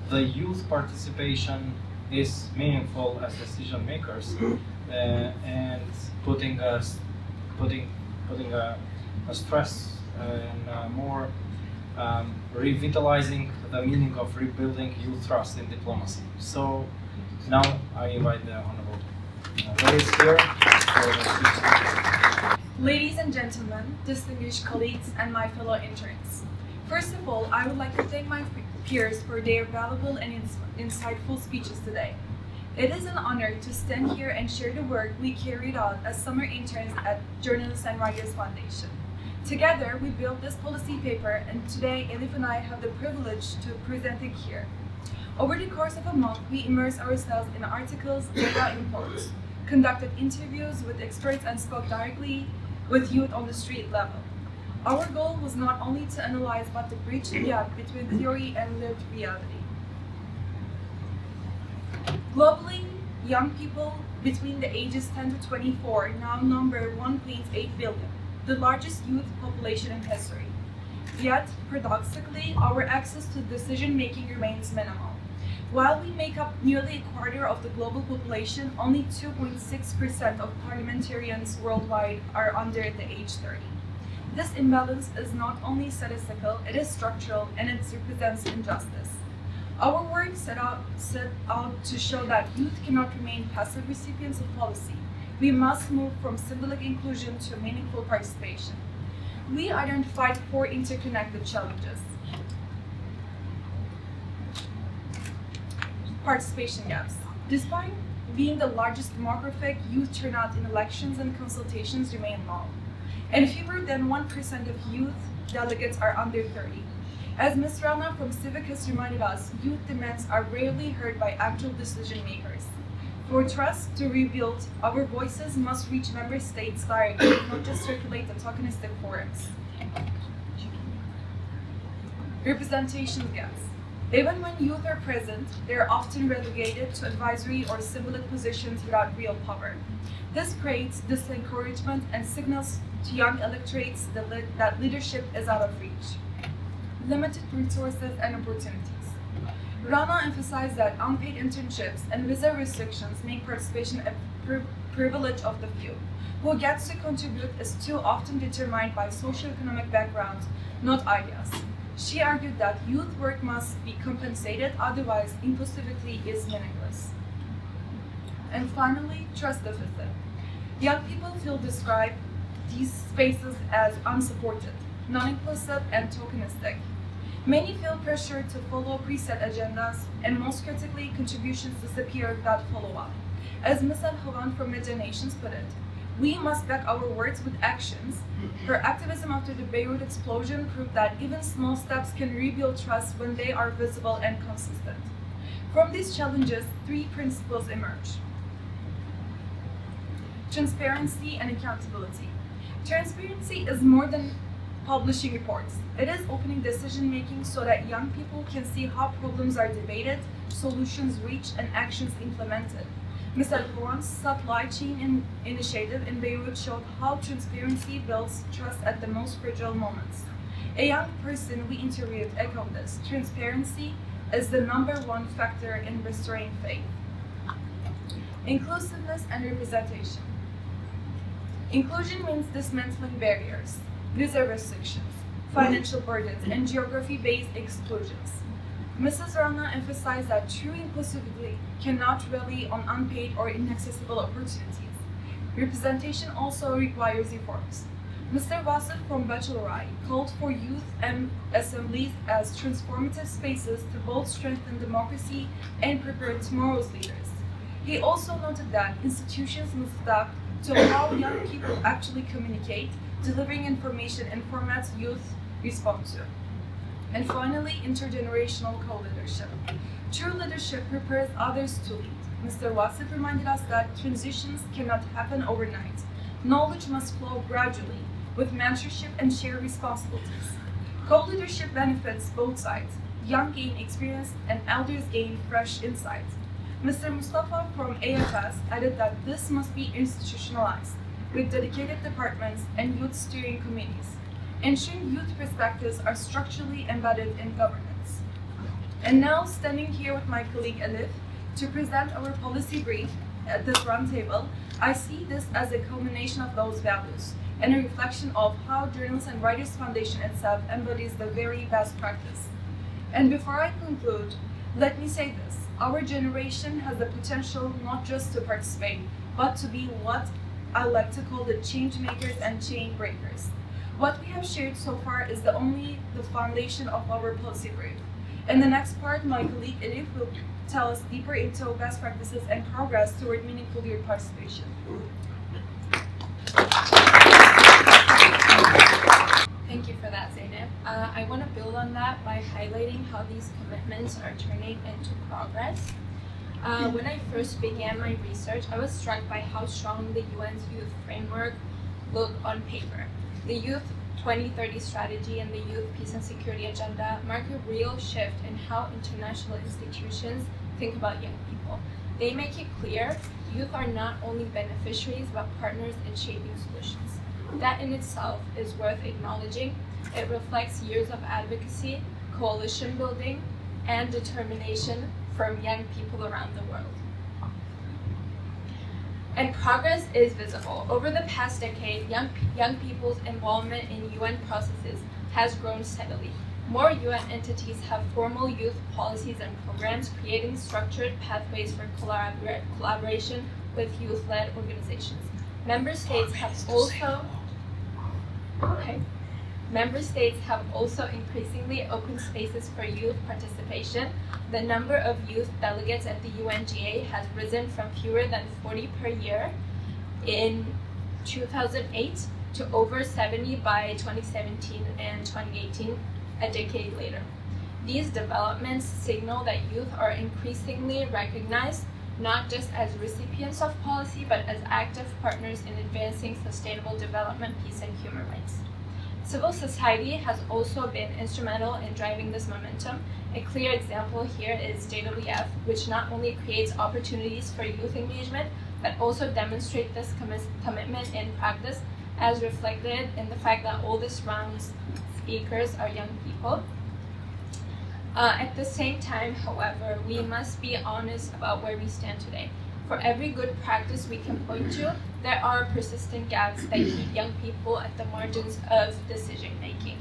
[SPEAKER 2] the youth participation is meaningful as decision makers, and putting a stress and more revitalizing the meaning of rebuilding youth trust in diplomacy. So now I invite the Honorable ladies here.
[SPEAKER 7] Ladies and gentlemen, distinguished colleagues, and my fellow interns. First of all, I would like to thank my peers for their valuable and insightful speeches today. It is an honor to stand here and share the work we carried out as summer interns at Journalists and Writers Foundation. Together, we built this policy paper, and today Elif and I have the privilege to present it here. Over the course of a month, we immersed ourselves in articles, data, and polls, conducted interviews with experts, and spoke directly with youth on the street level. Our goal was not only to analyze but to bridge the gap between theory and lived reality. Globally, young people between the ages 10 to 24 now number 1.8 billion, the largest youth population in history. Yet, paradoxically, our access to decision-making remains minimal. While we make up nearly a quarter of the global population, only 2.6% of parliamentarians worldwide are under the age 30. This imbalance is not only statistical, it is structural, and it represents injustice. Our work set out to show that youth cannot remain passive recipients of policy. We must move from symbolic inclusion to meaningful participation. We identified 4 interconnected challenges. Participation gaps. Despite being the largest demographic, youth turnout in elections and consultations remain low, and fewer than 1% of youth delegates are under 30. As Ms. Rana from Civicus reminded us, youth demands are rarely heard by actual decision makers. For trust to rebuild, our voices must reach member states directly, not just circulate the tokenistic forums. Representation gaps. Even when youth are present, they are often relegated to advisory or symbolic positions without real power. This creates disencouragement and signals to young electorates that leadership is out of reach. Limited resources and opportunities. Rana emphasized that unpaid internships and visa restrictions make participation a privilege of the few. Who gets to contribute is too often determined by socioeconomic backgrounds, not ideas. She argued that youth work must be compensated, otherwise inclusivity is meaningless. And finally, trust deficit. Young people feel describe these spaces as unsupported, non-inclusive, and tokenistic. Many feel pressured to follow preset agendas, and most critically, contributions disappear without follow-up. As Ms. Al-Hawan from Nations put it, we must back our words with actions. Her activism after the Beirut explosion proved that even small steps can rebuild trust when they are visible and consistent. From these challenges, 3 principles emerge. Transparency and accountability. Transparency is more than publishing reports. It is opening decision-making so that young people can see how problems are debated, solutions reached, and actions implemented. Ms. Al-Hawan's supply chain initiative in Beirut showed how transparency builds trust at the most fragile moments. A young person we interviewed echoed this. Transparency is the #1 factor in restoring faith. Inclusiveness and representation. Inclusion means dismantling barriers, visa restrictions, financial burdens, and geography-based exclusions. Mrs. Rana emphasized that true inclusivity cannot rely on unpaid or inaccessible opportunities. Representation also requires reforms. Mr. Wasif from Bachelorite called for youth assemblies as transformative spaces to both strengthen democracy and prepare tomorrow's leaders. He also noted that institutions must adapt to how young people actually communicate, delivering information in formats youth respond to. And finally, intergenerational co-leadership. True leadership prepares others to lead. Mr. Wasif reminded us that transitions cannot happen overnight. Knowledge must flow gradually, with mentorship and shared responsibilities. Co-leadership benefits both sides. Young gain experience and elders gain fresh insights. Mr. Mustafa from AFS added that this must be institutionalized, with dedicated departments and youth steering committees, ensuring youth perspectives are structurally embedded in governance. And now, standing here with my colleague Elif to present our policy brief at this roundtable, I see this as a culmination of those values and a reflection of how Journalists and Writers Foundation itself embodies the very best practice. And before I conclude, let me say this. Our generation has the potential not just to participate, but to be what I like to call the change makers and chain breakers. What we have shared so far is only the foundation of our policy brief. In the next part, my colleague Elif will tell us deeper into best practices and progress toward meaningful youth participation.
[SPEAKER 8] Thank you for that, Zeynep. I want to build on that by highlighting how these commitments are turning into progress. When I first began my research, I was struck by how strong the UN's youth framework looked on paper. The Youth 2030 strategy and the Youth Peace and Security Agenda mark a real shift in how international institutions think about young people. They make it clear youth are not only beneficiaries but partners in shaping solutions. That in itself is worth acknowledging. It reflects years of advocacy, coalition building, and determination from young people around the world. And progress is visible. Over the past decade, young people's involvement in UN processes has grown steadily. More UN entities have formal youth policies and programs, creating structured pathways for collaboration with youth-led organizations. Member states have also increasingly opened spaces for youth participation. The number of youth delegates at the UNGA has risen from fewer than 40 per year in 2008 to over 70 by 2017 and 2018, a decade later. These developments signal that youth are increasingly recognized not just as recipients of policy, but as active partners in advancing sustainable development, peace, and human rights. Civil society has also been instrumental in driving this momentum. A clear example here is JWF, which not only creates opportunities for youth engagement, but also demonstrates this commitment in practice, as reflected in the fact that all this round's speakers are young people. At the same time, however, we must be honest about where we stand today. For every good practice we can point to, there are persistent gaps that keep young people at the margins of decision making.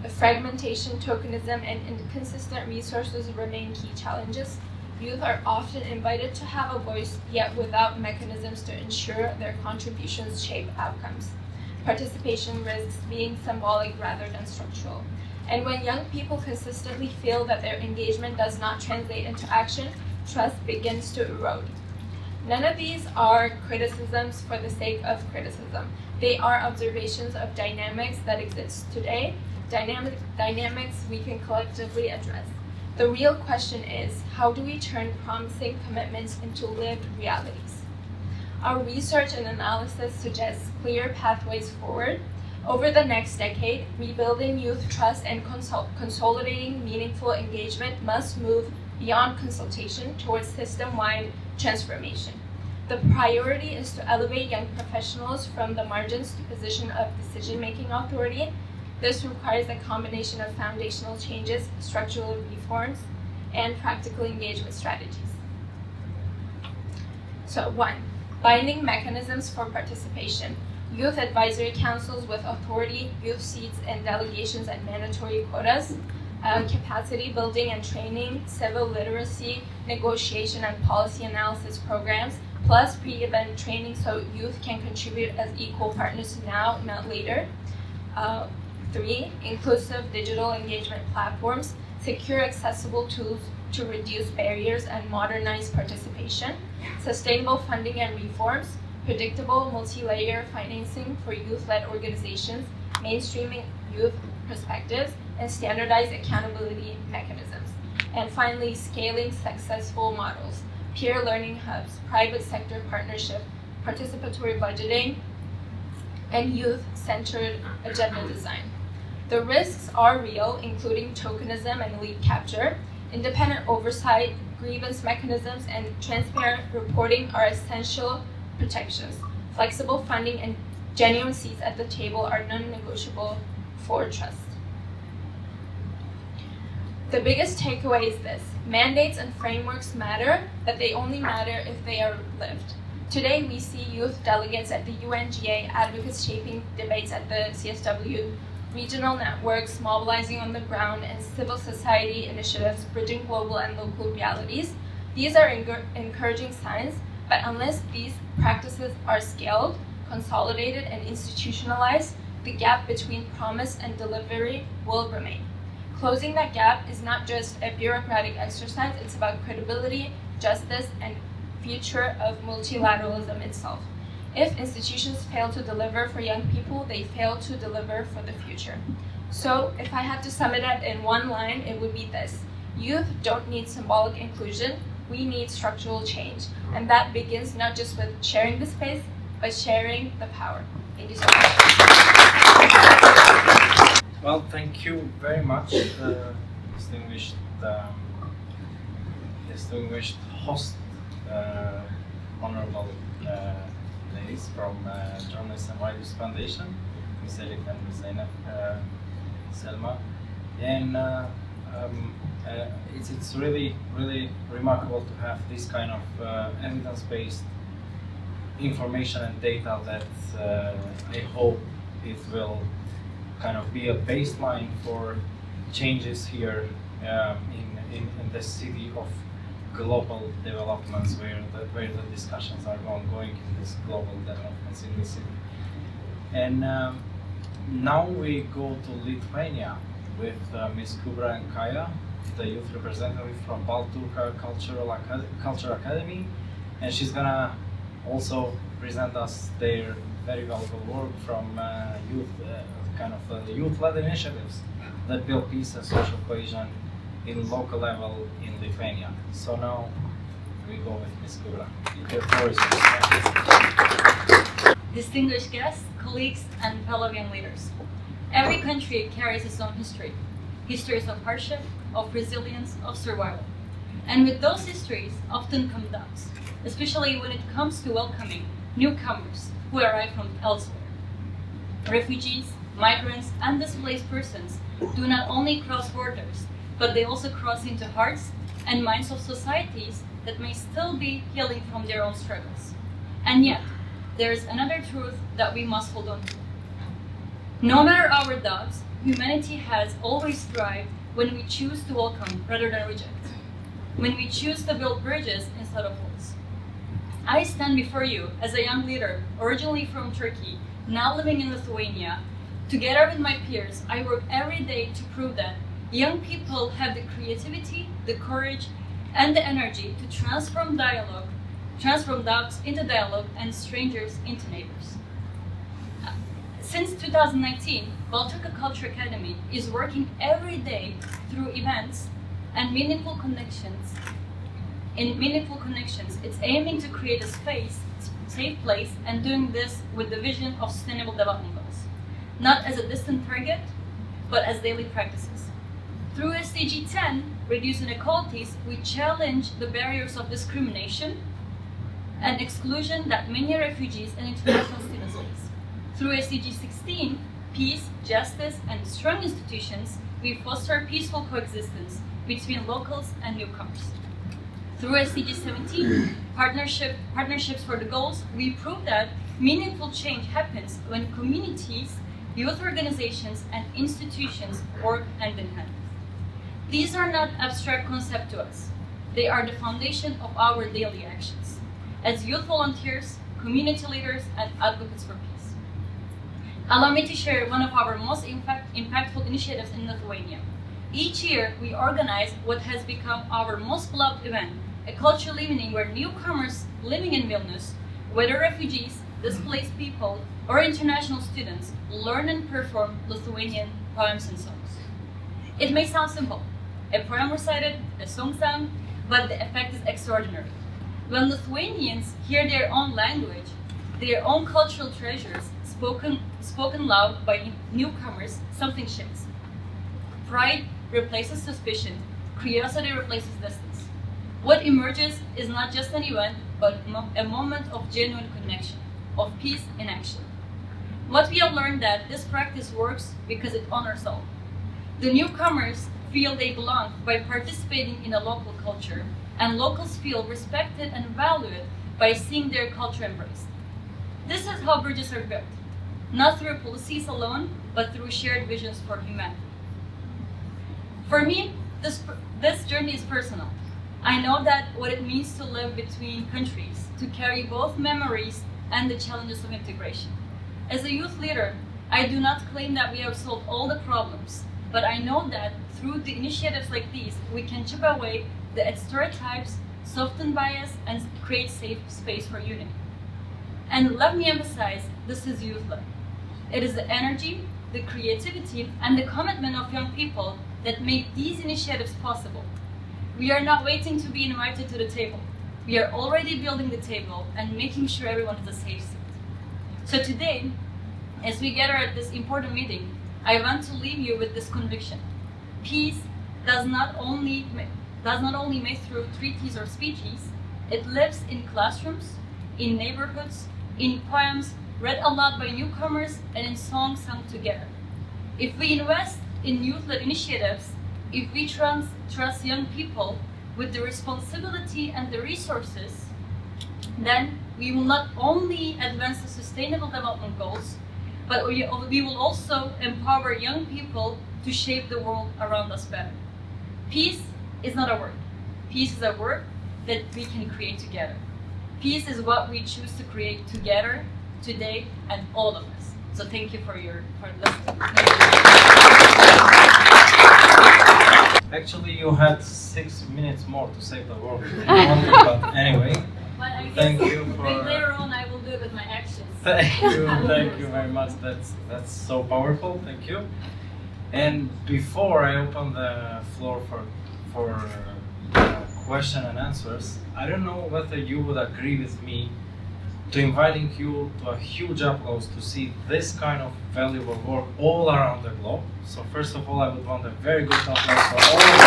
[SPEAKER 8] Fragmentation, tokenism, and inconsistent resources remain key challenges. Youth are often invited to have a voice, yet without mechanisms to ensure their contributions shape outcomes. Participation risks being symbolic rather than structural. And when young people consistently feel that their engagement does not translate into action, trust begins to erode. None of these are criticisms for the sake of criticism. They are observations of dynamics that exist today, dynamics we can collectively address. The real question is, how do we turn promising commitments into lived realities? Our research and analysis suggests clear pathways forward. Over the next decade, rebuilding youth trust and consolidating meaningful engagement must move beyond consultation towards system-wide transformation. The priority is to elevate young professionals from the margins to position of decision-making authority. This requires a combination of foundational changes, structural reforms, and practical engagement strategies. So 1. Binding mechanisms for participation. Youth advisory councils with authority, youth seats and delegations and mandatory quotas, capacity building and training, civil literacy, negotiation and policy analysis programs, plus pre-event training so youth can contribute as equal partners now, not later. 3. Inclusive digital engagement platforms, secure accessible tools to reduce barriers and modernize participation, sustainable funding and reforms, predictable multi-layer financing for youth-led organizations, mainstreaming youth perspectives, and standardized accountability mechanisms. And finally, scaling successful models, peer learning hubs, private sector partnership, participatory budgeting, and youth-centered agenda design. The risks are real, including tokenism and lead capture. Independent oversight, grievance mechanisms, and transparent reporting are essential protections. Flexible funding and genuine seats at the table are non-negotiable for trust. The biggest takeaway is this: mandates and frameworks matter, but they only matter if they are lived. Today, we see youth delegates at the UNGA, advocates shaping debates at the CSW, regional networks mobilizing on the ground, and civil society initiatives bridging global and local realities. These are encouraging signs, but unless these practices are scaled, consolidated, and institutionalized, the gap between promise and delivery will remain. Closing that gap is not just a bureaucratic exercise, it's about credibility, justice, and future of multilateralism itself. If institutions fail to deliver for young people, they fail to deliver for the future. So if I had to sum it up in one line, it would be this: youth don't need symbolic inclusion, we need structural change. And that begins not just with sharing the space, but sharing the power. Thank you so much.
[SPEAKER 2] Well, thank you very much, distinguished host, honorable ladies from Journalists and Writers Foundation, Ms. Melek and Ms. Zeynep, Selma. And it's really remarkable to have this kind of evidence-based information and data that I hope it will kind of be a baseline for changes here in the city of global developments, where the discussions are ongoing in this global developments in the city. And now we go to Lithuania with Ms. Kubra and Kaya, the youth representative from Balturka Culture Academy, and she's gonna also present us their very valuable work from youth-led initiatives that build peace and social cohesion in local level in Lithuania. So now we go with Ms. Kubra. The floor is yours.
[SPEAKER 9] distinguished guests, colleagues, and fellow young leaders. Every country carries its own history. Histories of hardship, of resilience, of survival. And with those histories often come doubts, especially when it comes to welcoming newcomers who arrive from elsewhere. Refugees, migrants, and displaced persons do not only cross borders, but they also cross into hearts and minds of societies that may still be healing from their own struggles. And yet, there is another truth that we must hold on to. No matter our doubts, humanity has always thrived when we choose to welcome rather than reject, when we choose to build bridges instead of walls. I stand before you as a young leader, originally from Turkey, now living in Lithuania. Together with my peers, I work every day to prove that young people have the creativity, the courage, and the energy to transform doubts into dialogue and strangers into neighbors. Since 2019, Baltica Culture Academy is working every day through events and meaningful connections. In meaningful connections, it's aiming to create a safe place, and doing this with the vision of sustainable development goals, not as a distant target, but as daily practices. Through SDG 10, Reduce Inequalities, we challenge the barriers of discrimination and exclusion that many refugees and international students face. Through SDG 16, Peace, Justice, and Strong Institutions, we foster peaceful coexistence between locals and newcomers. Through SDG 17, Partnerships for the Goals, we prove that meaningful change happens when communities, youth organizations, and institutions work hand in hand. These are not abstract concepts to us. They are the foundation of our daily actions as youth volunteers, community leaders, and advocates for peace. Allow me to share one of our most impactful initiatives in Lithuania. Each year, we organize what has become our most beloved event, a cultural evening where newcomers living in Vilnius, whether refugees, displaced people, or international students, learn and perform Lithuanian poems and songs. It may sound simple, a poem recited, a song sung, but the effect is extraordinary. When Lithuanians hear their own language, their own cultural treasures spoken loud by newcomers, something shifts. Pride replaces suspicion, curiosity replaces distance. What emerges is not just an event, but a moment of genuine connection, of peace in action. What we have learned that this practice works because it honors all. The newcomers feel they belong by participating in a local culture, and locals feel respected and valued by seeing their culture embraced. This is how bridges are built, not through policies alone, but through shared visions for humanity. For me, this journey is personal. I know that what it means to live between countries, to carry both memories and the challenges of integration. As a youth leader, I do not claim that we have solved all the problems, but I know that through the initiatives like these, we can chip away the stereotypes, soften bias, and create safe space for unity. And let me emphasize, this is youth-led. It is the energy, the creativity, and the commitment of young people that make these initiatives possible. We are not waiting to be invited to the table. We are already building the table and making sure everyone has a safe seat. So today, as we gather at this important meeting, I want to leave you with this conviction. Peace does not only made through treaties or speeches, it lives in classrooms, in neighborhoods, in poems read aloud by newcomers, and in songs sung together. If we invest in youth-led initiatives, if we trust young people with the responsibility and the resources, then we will not only advance the sustainable development goals, but we will also empower young people to shape the world around us better. Peace is not a word. Peace is a work that we can create together. Peace is what we choose to create together, today, and all of us. So thank you for listening.
[SPEAKER 2] Actually, you had 6 minutes more to save the world if you wanted, but anyway, thank you for...
[SPEAKER 9] Later on, I will do it with my actions.
[SPEAKER 2] Thank you very much. That's so powerful. Thank you. And before I open the floor for question and answers, I don't know whether you would agree with me to inviting you to a huge applause to see this kind of valuable work all around the globe. So first of all, I would want a very good applause for all of you.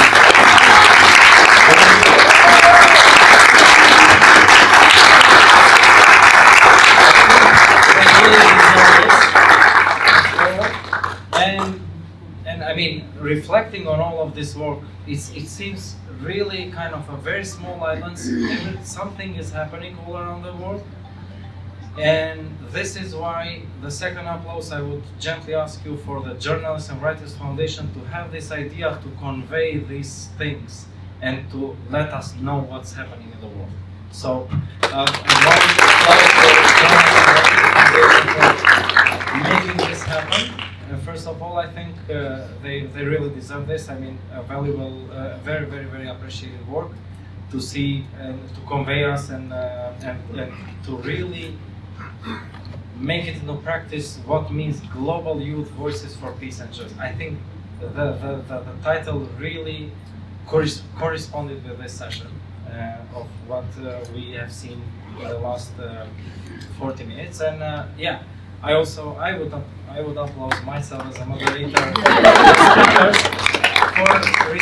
[SPEAKER 2] And I mean, reflecting on all of this work, it seems really kind of a very small island. Something is happening all around the world. And this is why the second applause, I would gently ask you for the Journalists and Writers Foundation to have this idea to convey these things and to let us know what's happening in the world. So, one applause for Journalists and Writers Foundation for making this happen. First of all, I think they really deserve this. I mean, a valuable, very, very, very appreciated work to see and to convey us and to really make it into practice what means global youth voices for peace and justice. I think the title really corresponded with this session of what we have seen in the last 40 minutes. And yeah, I would applaud myself as a moderator for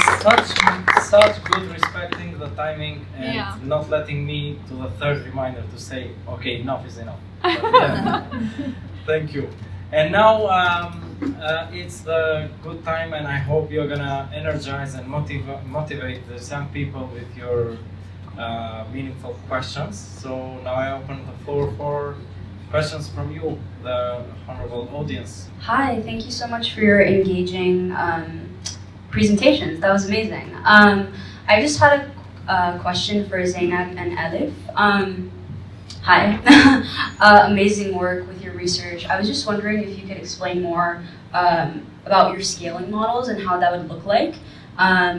[SPEAKER 2] such good respecting the timing and not letting me to the third reminder to say, okay, enough is enough. But, yeah. Thank you. And now it's the good time, and I hope you're gonna energize and motivate the young people with your meaningful questions. So now I open the floor for questions from you, the honorable audience.
[SPEAKER 10] Hi, thank you so much for your engaging presentations. That was amazing. I just had a question for Zeynep and Elif. Hi. Amazing work with your research. I was just wondering if you could explain more about your scaling models and how that would look like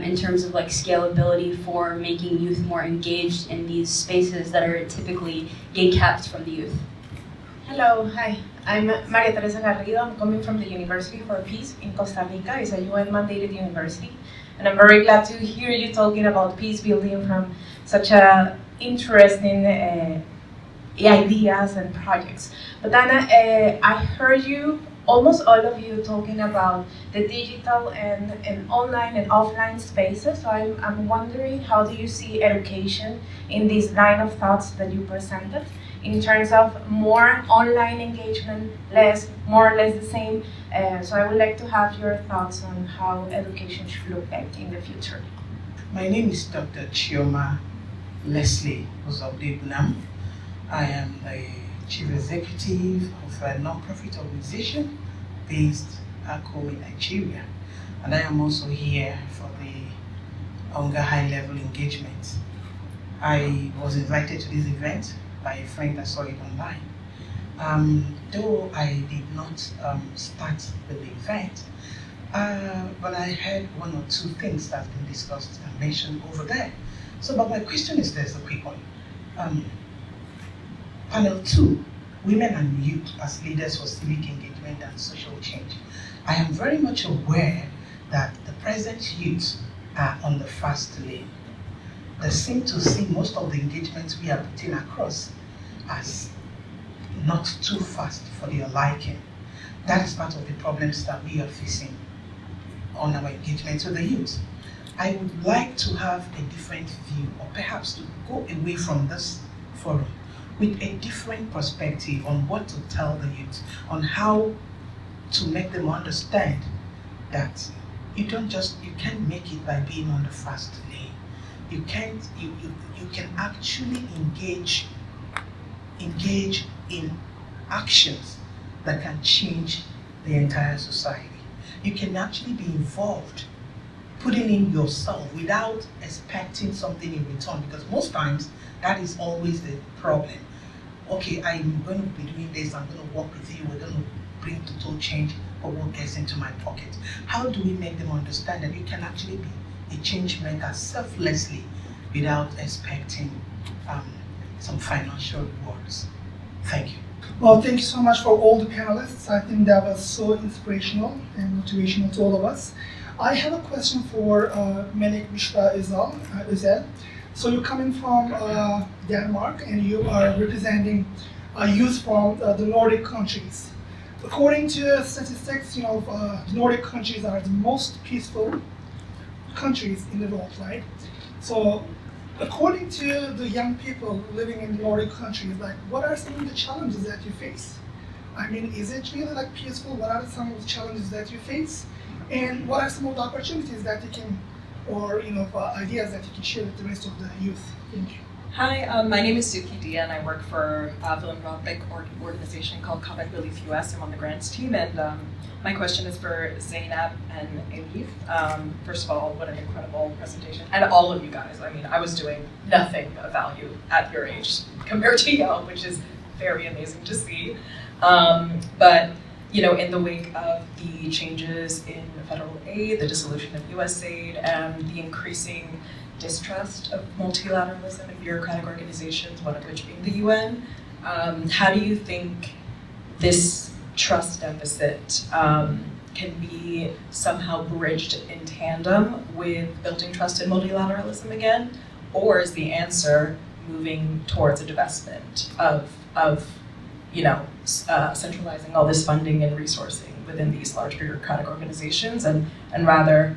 [SPEAKER 10] in terms of like scalability for making youth more engaged in these spaces that are typically gate-kept from the youth.
[SPEAKER 11] Hello, hi. I'm Maria Teresa Garrido. I'm coming from the University for Peace in Costa Rica. It's a UN-mandated university. And I'm very glad to hear you talking about peace building from such a interesting ideas and projects. But then I heard you, almost all of you, talking about the digital and online and offline spaces. So I'm wondering, how do you see education in this line of thoughts that you presented, in terms of more online engagement, more or less the same? So I would like to have your thoughts on how education should look like in the future.
[SPEAKER 12] My name is Dr. Chioma Leslie Ozel. I am the Chief Executive of a non-profit organization based in Nigeria. And I am also here for the Onga High Level Engagement. I was invited to this event by a friend that saw it online. Though I did not start with the event, but I heard one or two things that have been discussed and mentioned over there. So, but my question is this, a quick one. Panel 2, Women and Youth as Leaders for Civic Engagement and Social Change. I am very much aware that the present youth are on the fast lane. They seem to see most of the engagements we are putting across as not too fast for their liking. That is part of the problems that we are facing on our engagement with the youth. I would like to have a different view, or perhaps to go away from this forum with a different perspective on what to tell the youth, on how to make them understand that you can't make it by being on the fast lane. You can actually engage in actions that can change the entire society. You can actually be involved, putting in yourself without expecting something in return, because most times that is always the problem. Okay, I'm going to be doing this, I'm going to work with you, we're going to bring total change, but what gets into my pocket? How do we make them understand that you can actually be a change maker selflessly without expecting some financial rewards? Thank you.
[SPEAKER 1] Well, thank you so much for all the panelists. I think that was so inspirational and motivational to all of us. I have a question for Melek, Busra, Ozel. So you're coming from Denmark and you are representing youth from the Nordic countries. According to statistics, the Nordic countries are the most peaceful countries in the world, right? So, according to the young people living in the Nordic countries, like, what are some of the challenges that you face? I mean, is it really like peaceful? What are some of the challenges that you face? And what are some of the opportunities that you can, or ideas that you can share with the rest of the youth? Thank you.
[SPEAKER 13] Hi, my name is Suki Dia, and I work for a philanthropic organization called Combat Relief US. I'm on the grants team, and my question is for Zeynep and Elif. First of all, what an incredible presentation. And all of you guys. I mean, I was doing nothing of value at your age compared to you, which is very amazing to see. But in the wake of the changes in federal aid, the dissolution of USAID, and the increasing distrust of multilateralism and bureaucratic organizations, one of which being the UN, how do you think this trust deficit can be somehow bridged in tandem with building trust in multilateralism again? Or is the answer moving towards a divestment of centralizing all this funding and resourcing within these large bureaucratic organizations and rather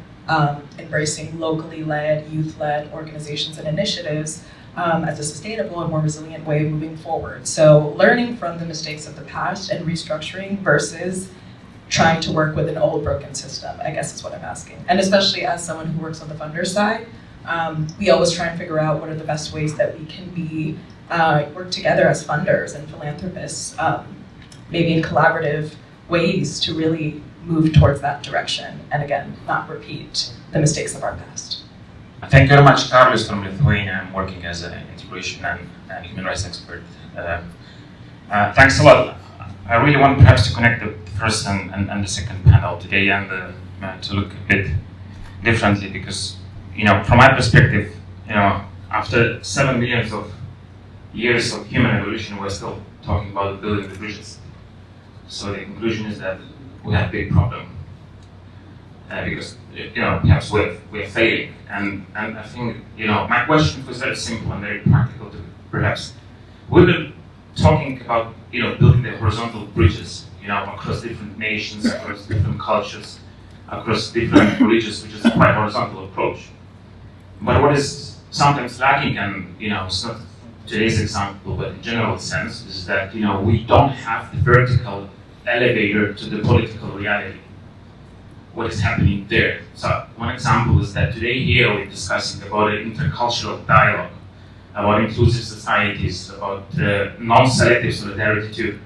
[SPEAKER 13] embracing locally led, youth-led organizations and initiatives as a sustainable and more resilient way of moving forward? So learning from the mistakes of the past and restructuring versus trying to work with an old broken system, I guess is what I'm asking. And especially as someone who works on the funder side, we always try and figure out what are the best ways that we can be work together as funders and philanthropists, maybe in collaborative ways to really move towards that direction, and again, not repeat the mistakes of our past.
[SPEAKER 14] Thank you very much, Carlos from Lithuania. I'm working as an integration and human rights expert. Thanks a lot. I really want perhaps to connect the first and the second panel today and to look a bit differently because, from my perspective, after 7 million of years of human evolution, we're still talking about building the bridges. So the conclusion is that we have a big problem because perhaps we're failing. And I think my question was very simple and very practical. Perhaps we've been talking about building the horizontal bridges across different nations, across different cultures, across different religions, which is a quite horizontal approach. But what is sometimes lacking, and it's not today's example, but in general sense, is that we don't have the vertical elevator to the political reality. What is happening there? So one example is that today here we're discussing about an intercultural dialogue, about inclusive societies, about non-selective solidarity to,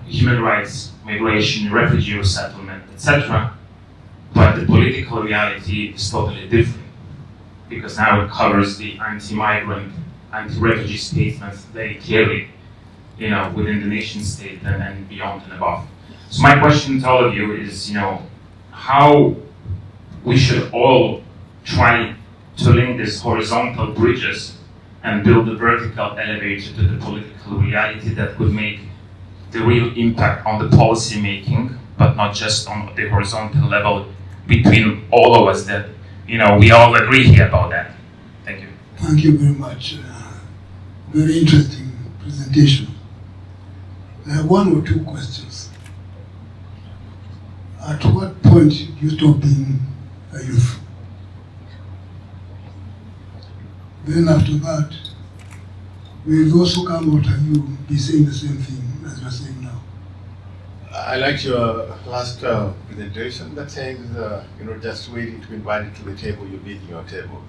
[SPEAKER 14] human rights, migration, refugee resettlement, etc. But the political reality is totally different because now it covers the anti-migrant, anti-refugee statements very clearly, within the nation state and beyond and above. So my question to all of you is, how we should all try to link these horizontal bridges and build a vertical elevator to the political reality that could make the real impact on the policy making, but not just on the horizontal level between all of us that, we all agree here about that. Thank you.
[SPEAKER 15] Thank you very much. Very interesting presentation. I have one or two questions. At what point did you stop being a youth? Then after that, will those who come after you be saying the same thing as you're saying now?
[SPEAKER 16] I liked your last presentation that says, just waiting to be invited to the table, you're beating your table.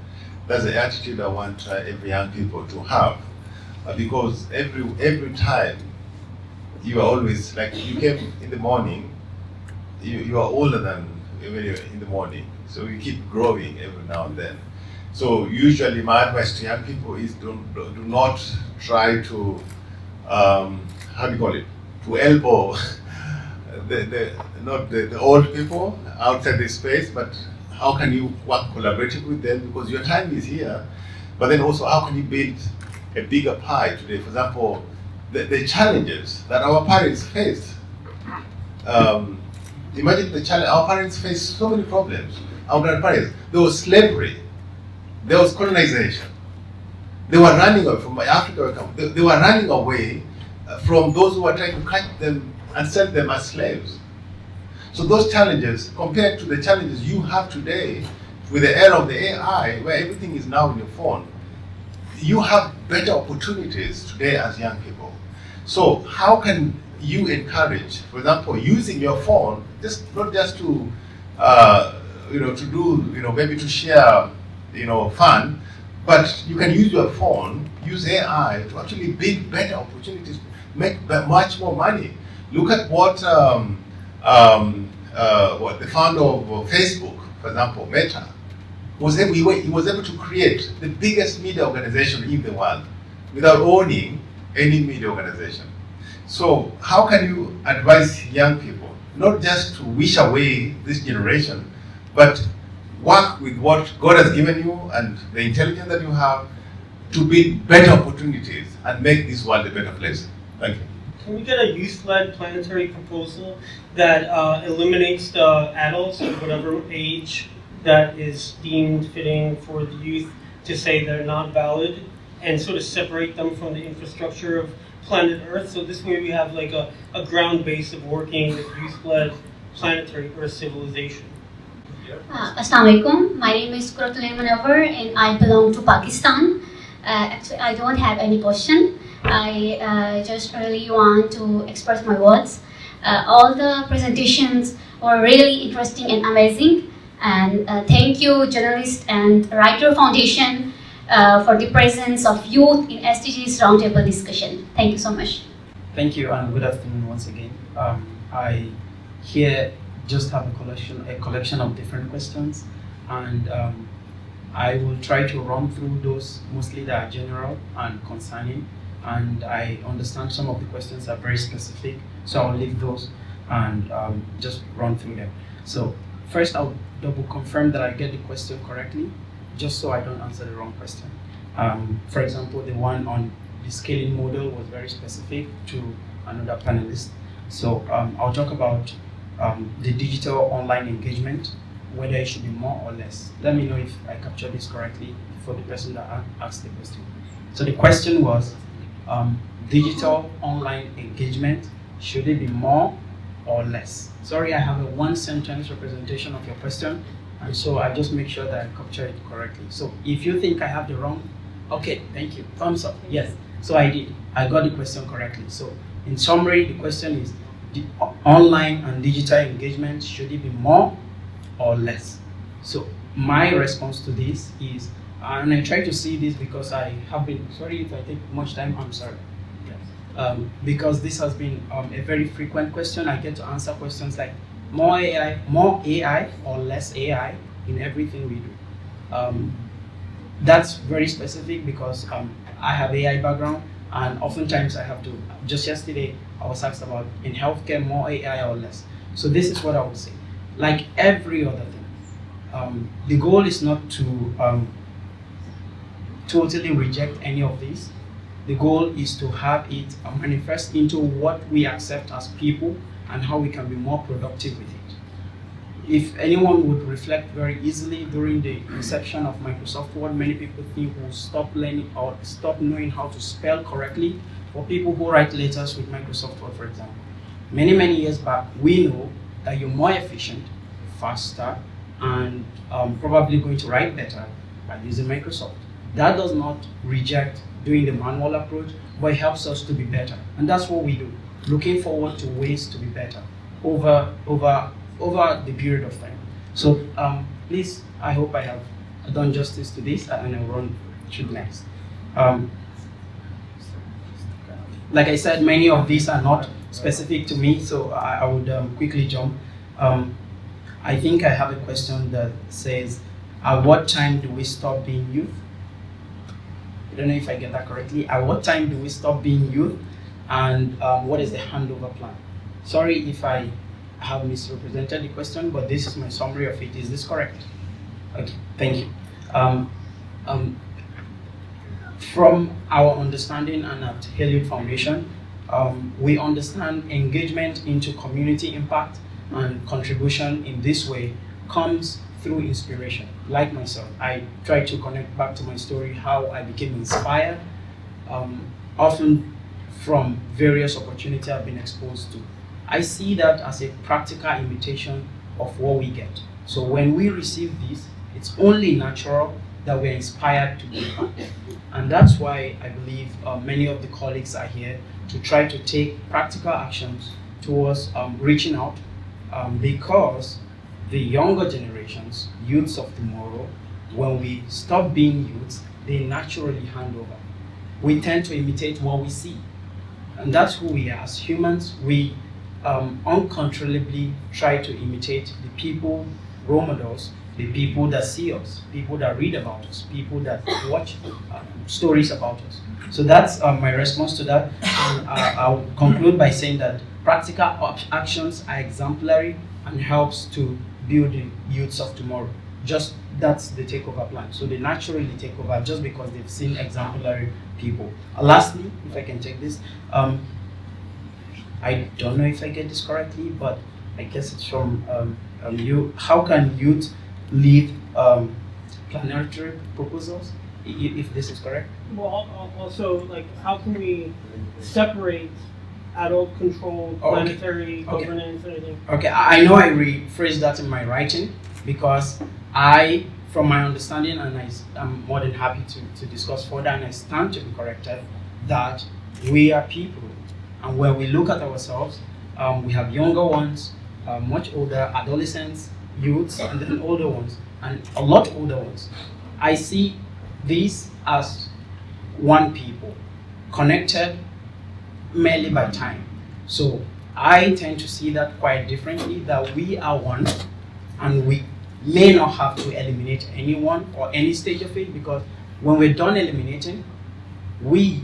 [SPEAKER 16] That's the attitude I want every young people to have. Because every time you are always, like you came in the morning, you are older than when you're in the morning. So you keep growing every now and then. So usually my advice to young people is do not try to, to elbow not the old people outside the space, but how can you work collaboratively with them, because your time is here, but then also how can you build a bigger pie today? For example, the challenges that our parents faced. Imagine the challenge, our parents faced so many problems. Our grandparents, there was slavery, there was colonization. They were running away from Africa. They were running away from those who are trying to catch them and sell them as slaves. So those challenges, compared to the challenges you have today with the era of the AI, where everything is now in your phone, you have better opportunities today as young people. So how can you encourage, for example, using your phone, not just to, to do, maybe to share, fun, but you can use your phone, use AI to actually build better opportunities, make much more money. Look at what the founder of Facebook, for example, Meta, he was able to create the biggest media organization in the world without owning any media organization. So how can you advise young people, not just to wish away this generation, but work with what God has given you and the intelligence that you have to build better opportunities and make this world a better place? Thank you.
[SPEAKER 17] Can we get a youth-led planetary proposal that eliminates the adults of whatever age that is deemed fitting for the youth to say they're not valid, and sort of separate them from the infrastructure of planet Earth? So this way we have like a ground base of working with youth-led planetary Earth civilization.
[SPEAKER 18] Assalamualaikum. My name is Manavar and I belong to Pakistan. Actually, I don't have any question. I just really want to express my words. All the presentations were really interesting and amazing. And thank you, Journalist and Writer Foundation, for the presence of youth in SDGs Roundtable discussion. Thank you so much.
[SPEAKER 6] Thank you and good afternoon once again. I here just have a collection of different questions, and I will try to run through those. Mostly they are general and concerning, and I understand some of the questions are very specific, so I'll leave those and just run through them. So first I'll double confirm that I get the question correctly, just so I don't answer the wrong question. For example, the one on the scaling model was very specific to another panelist. So I'll talk about the digital online engagement, whether it should be more or less. Let me know if I captured this correctly for the person that asked the question. So the question was, digital online engagement, should it be more or less? Sorry, I have a one-sentence representation of your question, and so I just make sure that I capture it correctly. So if you think I have the wrong, okay, thank you, thumbs up, yes. So I did, I got the question correctly. So in summary, the question is, the online and digital engagement, should it be more or less? So my response to this is, and I try to see this because I have been, sorry if I take much time, I'm sorry. Because this has been a very frequent question. I get to answer questions like more AI or less AI in everything we do. That's very specific because I have AI background, and oftentimes I have to, just yesterday I was asked about in healthcare, more AI or less. So this is what I would say. Like every other thing, the goal is not to totally reject any of these. The goal is to have it manifest into what we accept as people and how we can be more productive with it. If anyone would reflect very easily during the inception of Microsoft Word, many people think we'll stop learning or stop knowing how to spell correctly for people who write letters with Microsoft Word, for example. Many, many years back, we know that you're more efficient, faster, and probably going to write better by using Microsoft. That does not reject doing the manual approach, but it helps us to be better. And that's what we do, looking forward to ways to be better over the period of time. So please, I hope I have done justice to this, and I'll run through next. Like I said, many of these are not specific to me, so I would quickly jump. I think I have a question that says, at what time do we stop being youth? I don't know if I get that correctly. At what time do we stop being youth? And what is the handover plan? Sorry if I have misrepresented the question, but this is my summary of it. Is this correct? Okay, thank you. From our understanding and at Heliod Foundation, we understand engagement into community impact and contribution in this way comes through inspiration. Like myself, I try to connect back to my story, how I became inspired, often from various opportunities I've been exposed to. I see that as a practical imitation of what we get. So when we receive this, it's only natural that we're inspired to give back. And that's why I believe many of the colleagues are here to try to take practical actions towards reaching out, because the younger generations, youths of tomorrow, when we stop being youths, they naturally hand over. We tend to imitate what we see. And that's who we are as humans. We uncontrollably try to imitate the people, role models, the people that see us, people that read about us, people that watch stories about us. So that's my response to that. And I'll conclude by saying that practical actions are exemplary and helps to build the youths of tomorrow. Just that's the takeover plan. So they naturally take over just because they've seen exemplary people. Lastly, if I can take this, I don't know if I get this correctly, but I guess it's from you. How can youth lead planetary proposals, if this is correct?
[SPEAKER 17] Well, also, like, how can we separate adult-controlled planetary governance and everything?
[SPEAKER 6] Okay, I know I rephrased that in my writing because from my understanding, and I'm more than happy to discuss further, and I stand to be corrected, that we are people. And when we look at ourselves, we have younger ones, much older, adolescents, youths, and then older ones, and a lot older ones. I see these as one people, connected merely by time. So I tend to see that quite differently, that we are one, and we may not have to eliminate anyone or any stage of it, because when we're done eliminating, we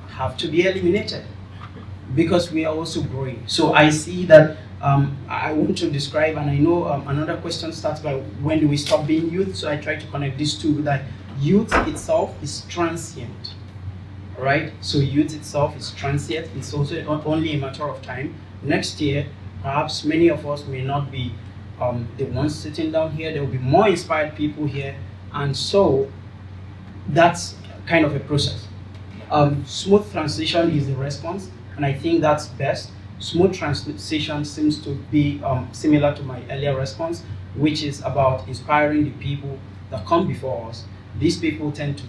[SPEAKER 6] have to be eliminated because we are also growing. So I see that I want to describe, and I know another question starts by when do we stop being youth? So I try to connect these two, that youth itself is transient, right? So youth itself is transient. It's also only a matter of time. Next year, perhaps many of us may not be the ones sitting down here. There will be more inspired people here, and so that's kind of a process. Smooth transition is the response, and I think that's best. Smooth transition seems to be similar to my earlier response, which is about inspiring the people that come before us. These people tend to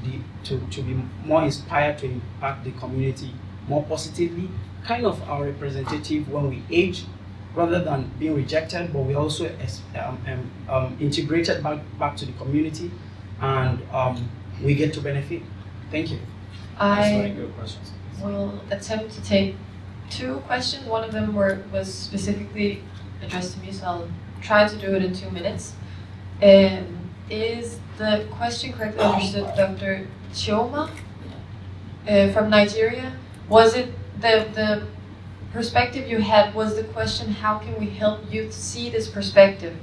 [SPEAKER 6] be more inspired to impact the community more positively, kind of our representative when we age, rather than being rejected, but we also integrated back to the community, and we get to benefit. Thank you.
[SPEAKER 5] I will attempt to take two questions. One of them was specifically addressed to me, so I'll try to do it in 2 minutes. Is the question correctly understood, Dr. Chioma from Nigeria? Was it the perspective you had, was the question, how can we help youth see this perspective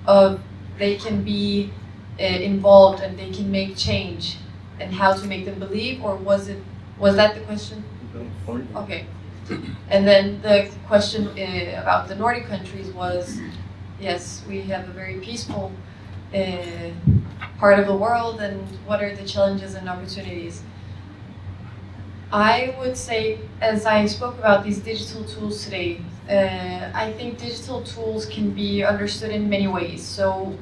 [SPEAKER 5] of they can be involved and they can make change, and how to make them believe, or was that the question? Okay. And then the question about the Nordic countries was, yes, we have a very peaceful part of the world, and what are the challenges and opportunities? I would say, as I spoke about these digital tools today, I think digital tools can be understood in many ways. So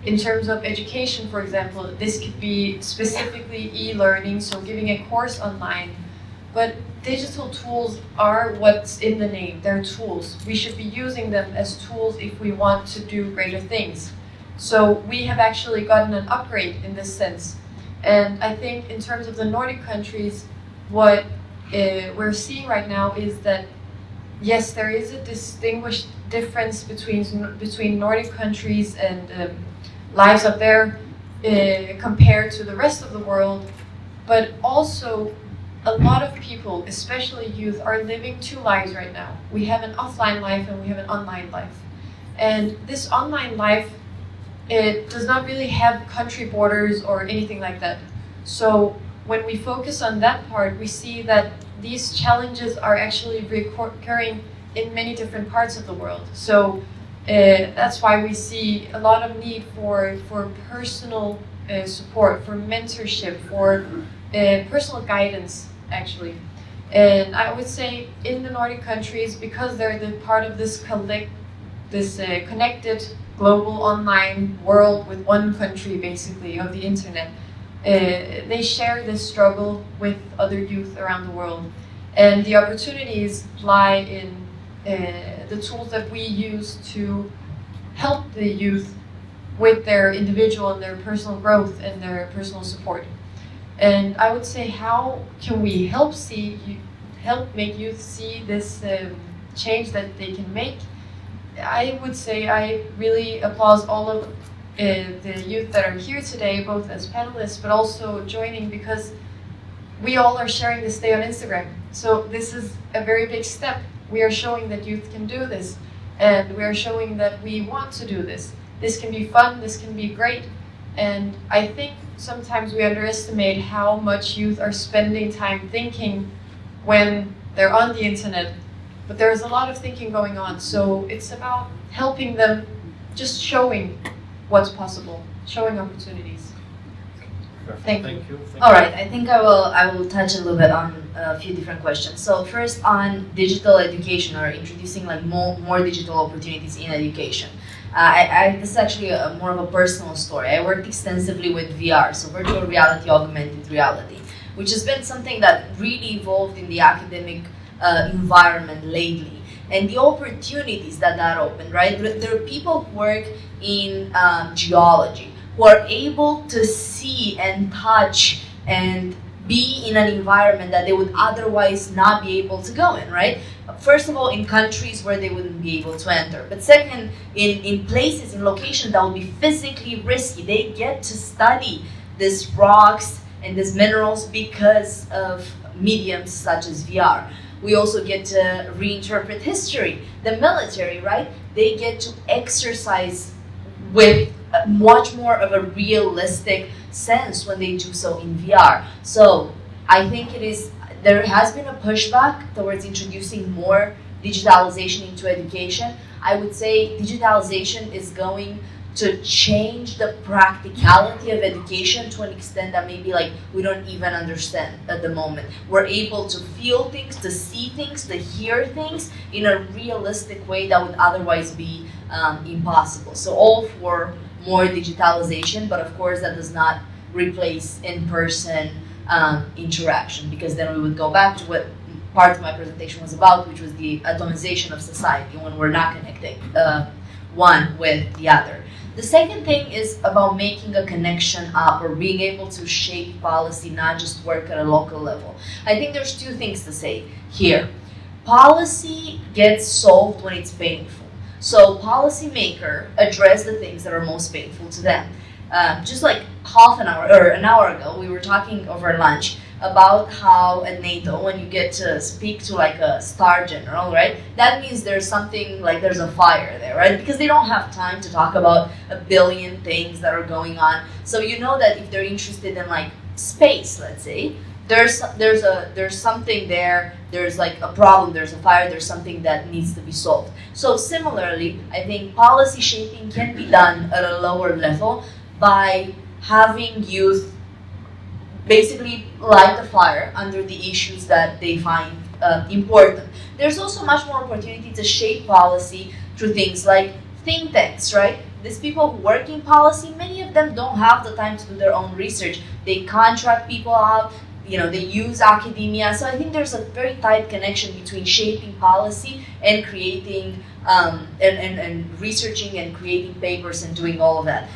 [SPEAKER 5] in terms of education, for example, this could be specifically e-learning, so giving a course online. But digital tools are what's in the name. They're tools. We should be using them as tools if we want to do greater things. So we have actually gotten an upgrade in this sense. And I think in terms of the Nordic countries, what we're seeing right now is that, yes, there is a distinguished difference between Nordic countries and lives up there compared to the rest of the world, but also a lot of people, especially youth, are living two lives right now. We have an offline life and we have an online life. And this online life, it does not really have country borders or anything like that. So when we focus on that part, we see that these challenges are actually recurring in many different parts of the world. So that's why we see a lot of need for personal support, for mentorship, for personal guidance, actually. And I would say in the Nordic countries, because they're the part of this connected global online world with one country basically of the internet, they share this struggle with other youth around the world. And the opportunities lie in the tools that we use to help the youth with their individual and their personal growth and their personal support. And I would say, how can we help make youth see this change that they can make? I would say I really applaud all of the youth that are here today, both as panelists, but also joining, because we all are sharing this day on Instagram. So this is a very big step. We are showing that youth can do this, and we are showing that we want to do this. This can be fun, this can be great, and I think sometimes we underestimate how much youth are spending time thinking when they're on the internet, but there's a lot of thinking going on, so it's about helping them, just showing what's possible, showing opportunities. Thank you.
[SPEAKER 3] All right, I think I will touch a little bit on a few different questions. So first on digital education, or introducing like more digital opportunities in education. This is actually more of a personal story. I worked extensively with VR, so virtual reality, augmented reality, which has been something that really evolved in the academic environment lately. And the opportunities that opened, right? There are people who work in geology, who are able to see and touch and be in an environment that they would otherwise not be able to go in, right? First of all, in countries where they wouldn't be able to enter. But second, in places, in locations that would be physically risky. They get to study these rocks and these minerals because of mediums such as VR. We also get to reinterpret history. The military, right? They get to exercise with much more of a realistic sense when they do so in VR. So I think there has been a pushback towards introducing more digitalization into education. I would say digitalization is going to change the practicality of education to an extent that maybe like we don't even understand at the moment. We're able to feel things, to see things, to hear things in a realistic way that would otherwise be impossible. So all for more digitalization, but of course that does not replace in-person interaction, because then we would go back to what part of my presentation was about, which was the atomization of society when we're not connecting one with the other. The second thing is about making a connection up, or being able to shape policy, not just work at a local level. I think there's two things to say here. Policy gets solved when it's painful. So policymakers address the things that are most painful to them. Just like half an hour or an hour ago, we were talking over lunch about how at NATO, when you get to speak to like a star general, right, that means there's something like there's a fire there, right? Because they don't have time to talk about a billion things that are going on. So you know that if they're interested in like space, let's say, there's something there, there's like a problem, there's a fire, there's something that needs to be solved. So similarly, I think policy shaping can be done at a lower level by having youth basically light the fire under the issues that they find important. There's also much more opportunity to shape policy through things like think tanks, right? These people who work in policy, many of them don't have the time to do their own research. They contract people out, they use academia. So I think there's a very tight connection between shaping policy and creating and researching and creating papers and doing all of that.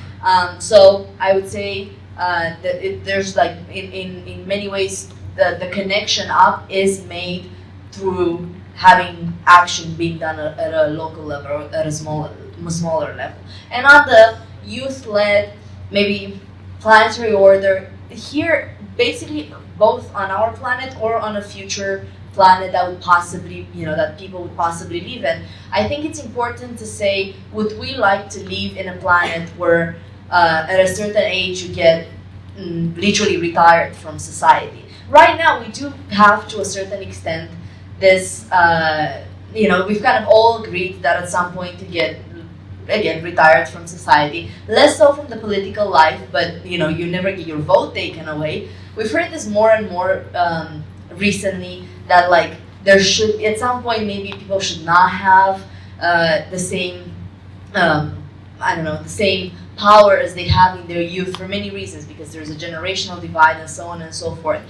[SPEAKER 3] So I would say that there's like in many ways the connection up is made through having action being done at a local level, or at a smaller level. And on the youth-led, maybe planetary order, here basically both on our planet or on a future planet that would possibly, that people would possibly live in, I think it's important to say, would we like to live in a planet where at a certain age you get literally retired from society? Right now we do have, to a certain extent, this, we've kind of all agreed that at some point to get, again, retired from society. Less so from the political life, but you never get your vote taken away. We've heard this more and more recently that like there should at some point maybe people should not have the same the same power as they have in their youth for many reasons, because there's a generational divide and so on and so forth.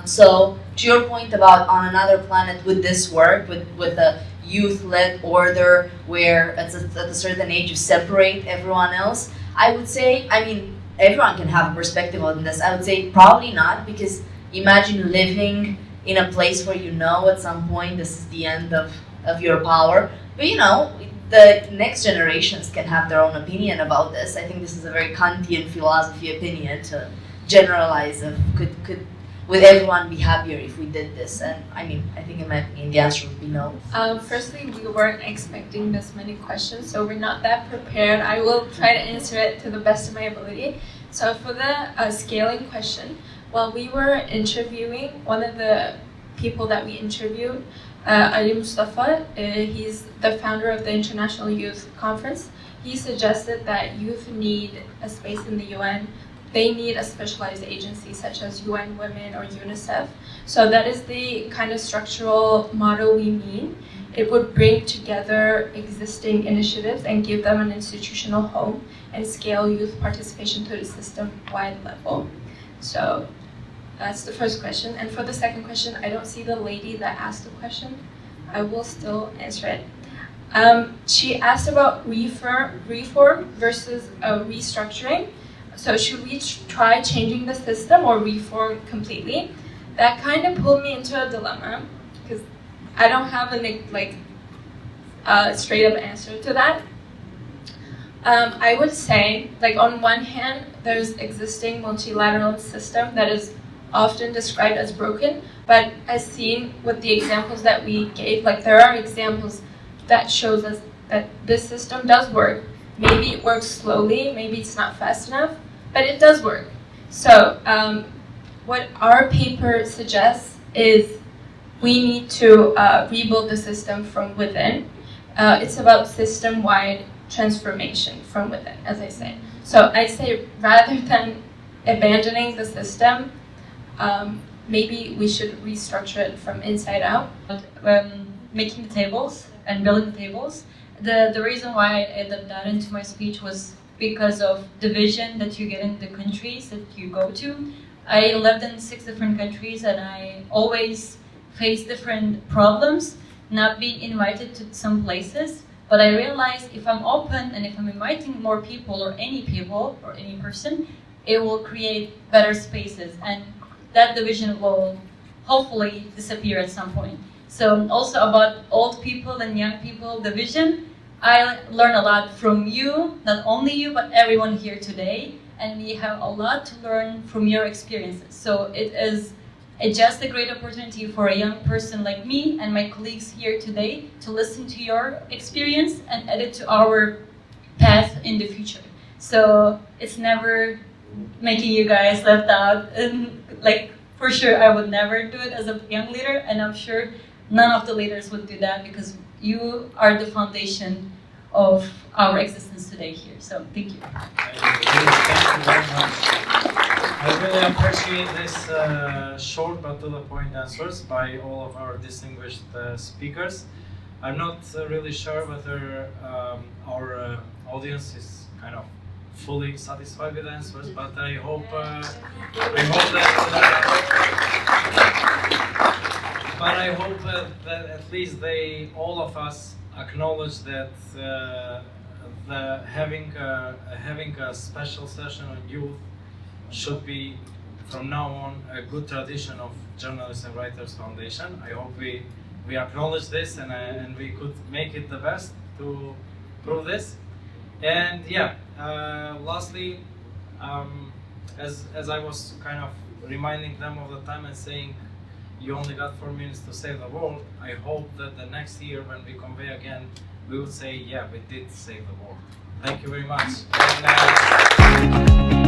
[SPEAKER 3] So to your point about on another planet, would this work with a youth-led order where at a certain age you separate everyone else? I would say, I mean, everyone can have a perspective on this. I would say probably not, because imagine living in a place where you know at some point this is the end of your power. But you know, the next generations can have their own opinion about this. I think this is a very Kantian philosophy opinion to generalize of could would everyone be happier if we did this? And I mean, I think in my opinion the answer would be no.
[SPEAKER 8] Firstly, we weren't expecting this many questions, so we're not that prepared. I will try to answer it to the best of my ability. So for the scaling question, while we were interviewing, one of the people that we interviewed, Ali Mustafa, he's the founder of the International Youth Conference. He suggested that youth need a space in the UN. They need a specialized agency such as UN Women or UNICEF. So that is the kind of structural model we mean. It would bring together existing initiatives and give them an institutional home and scale youth participation to the system-wide level. So that's the first question. And for the second question, I don't see the lady that asked the question. I will still answer it. She asked about reform versus restructuring. So should we try changing the system or reform completely? That kind of pulled me into a dilemma because I don't have a straight up answer to that. I would say, like, on one hand, there's existing multilateral system that is often described as broken, but as seen with the examples that we gave, like, there are examples that shows us that this system does work. Maybe it works slowly, maybe it's not fast enough, but it does work. So what our paper suggests is we need to rebuild the system from within. It's about system-wide transformation from within, as I say. So I say rather than abandoning the system, maybe we should restructure it from inside out.
[SPEAKER 9] Making the tables and building the tables. The reason why I added that into my speech was because of the division that you get in the countries that you go to. I lived in 6 different countries and I always faced different problems, not being invited to some places. But I realized if I'm open and if I'm inviting more people or any person, it will create better spaces and that division will hopefully disappear at some point. So also about old people and young people division, I learned a lot from you, not only you, but everyone here today. And we have a lot to learn from your experiences. So it is just a great opportunity for a young person like me and my colleagues here today to listen to your experience and add it to our path in the future. So it's never making you guys left out. And like, for sure, I would never do it as a young leader. And I'm sure none of the leaders would do that because you are the foundation of our existence today here. So thank you.
[SPEAKER 2] Thank you very much. I really appreciate this short but to the point answers by all of our distinguished speakers. I'm not really sure whether our audience is kind of fully satisfied with the answers, but I hope that at least all of us acknowledge that having a special session on youth should be from now on a good tradition of Journalists and Writers Foundation. I hope we acknowledge this and we could make it the best to prove this. And yeah, lastly, as I was kind of reminding them of the time and saying you only got 4 minutes to save the world, I hope that the next year when we convey again, we would say, yeah, we did save the world. Thank you very much. And,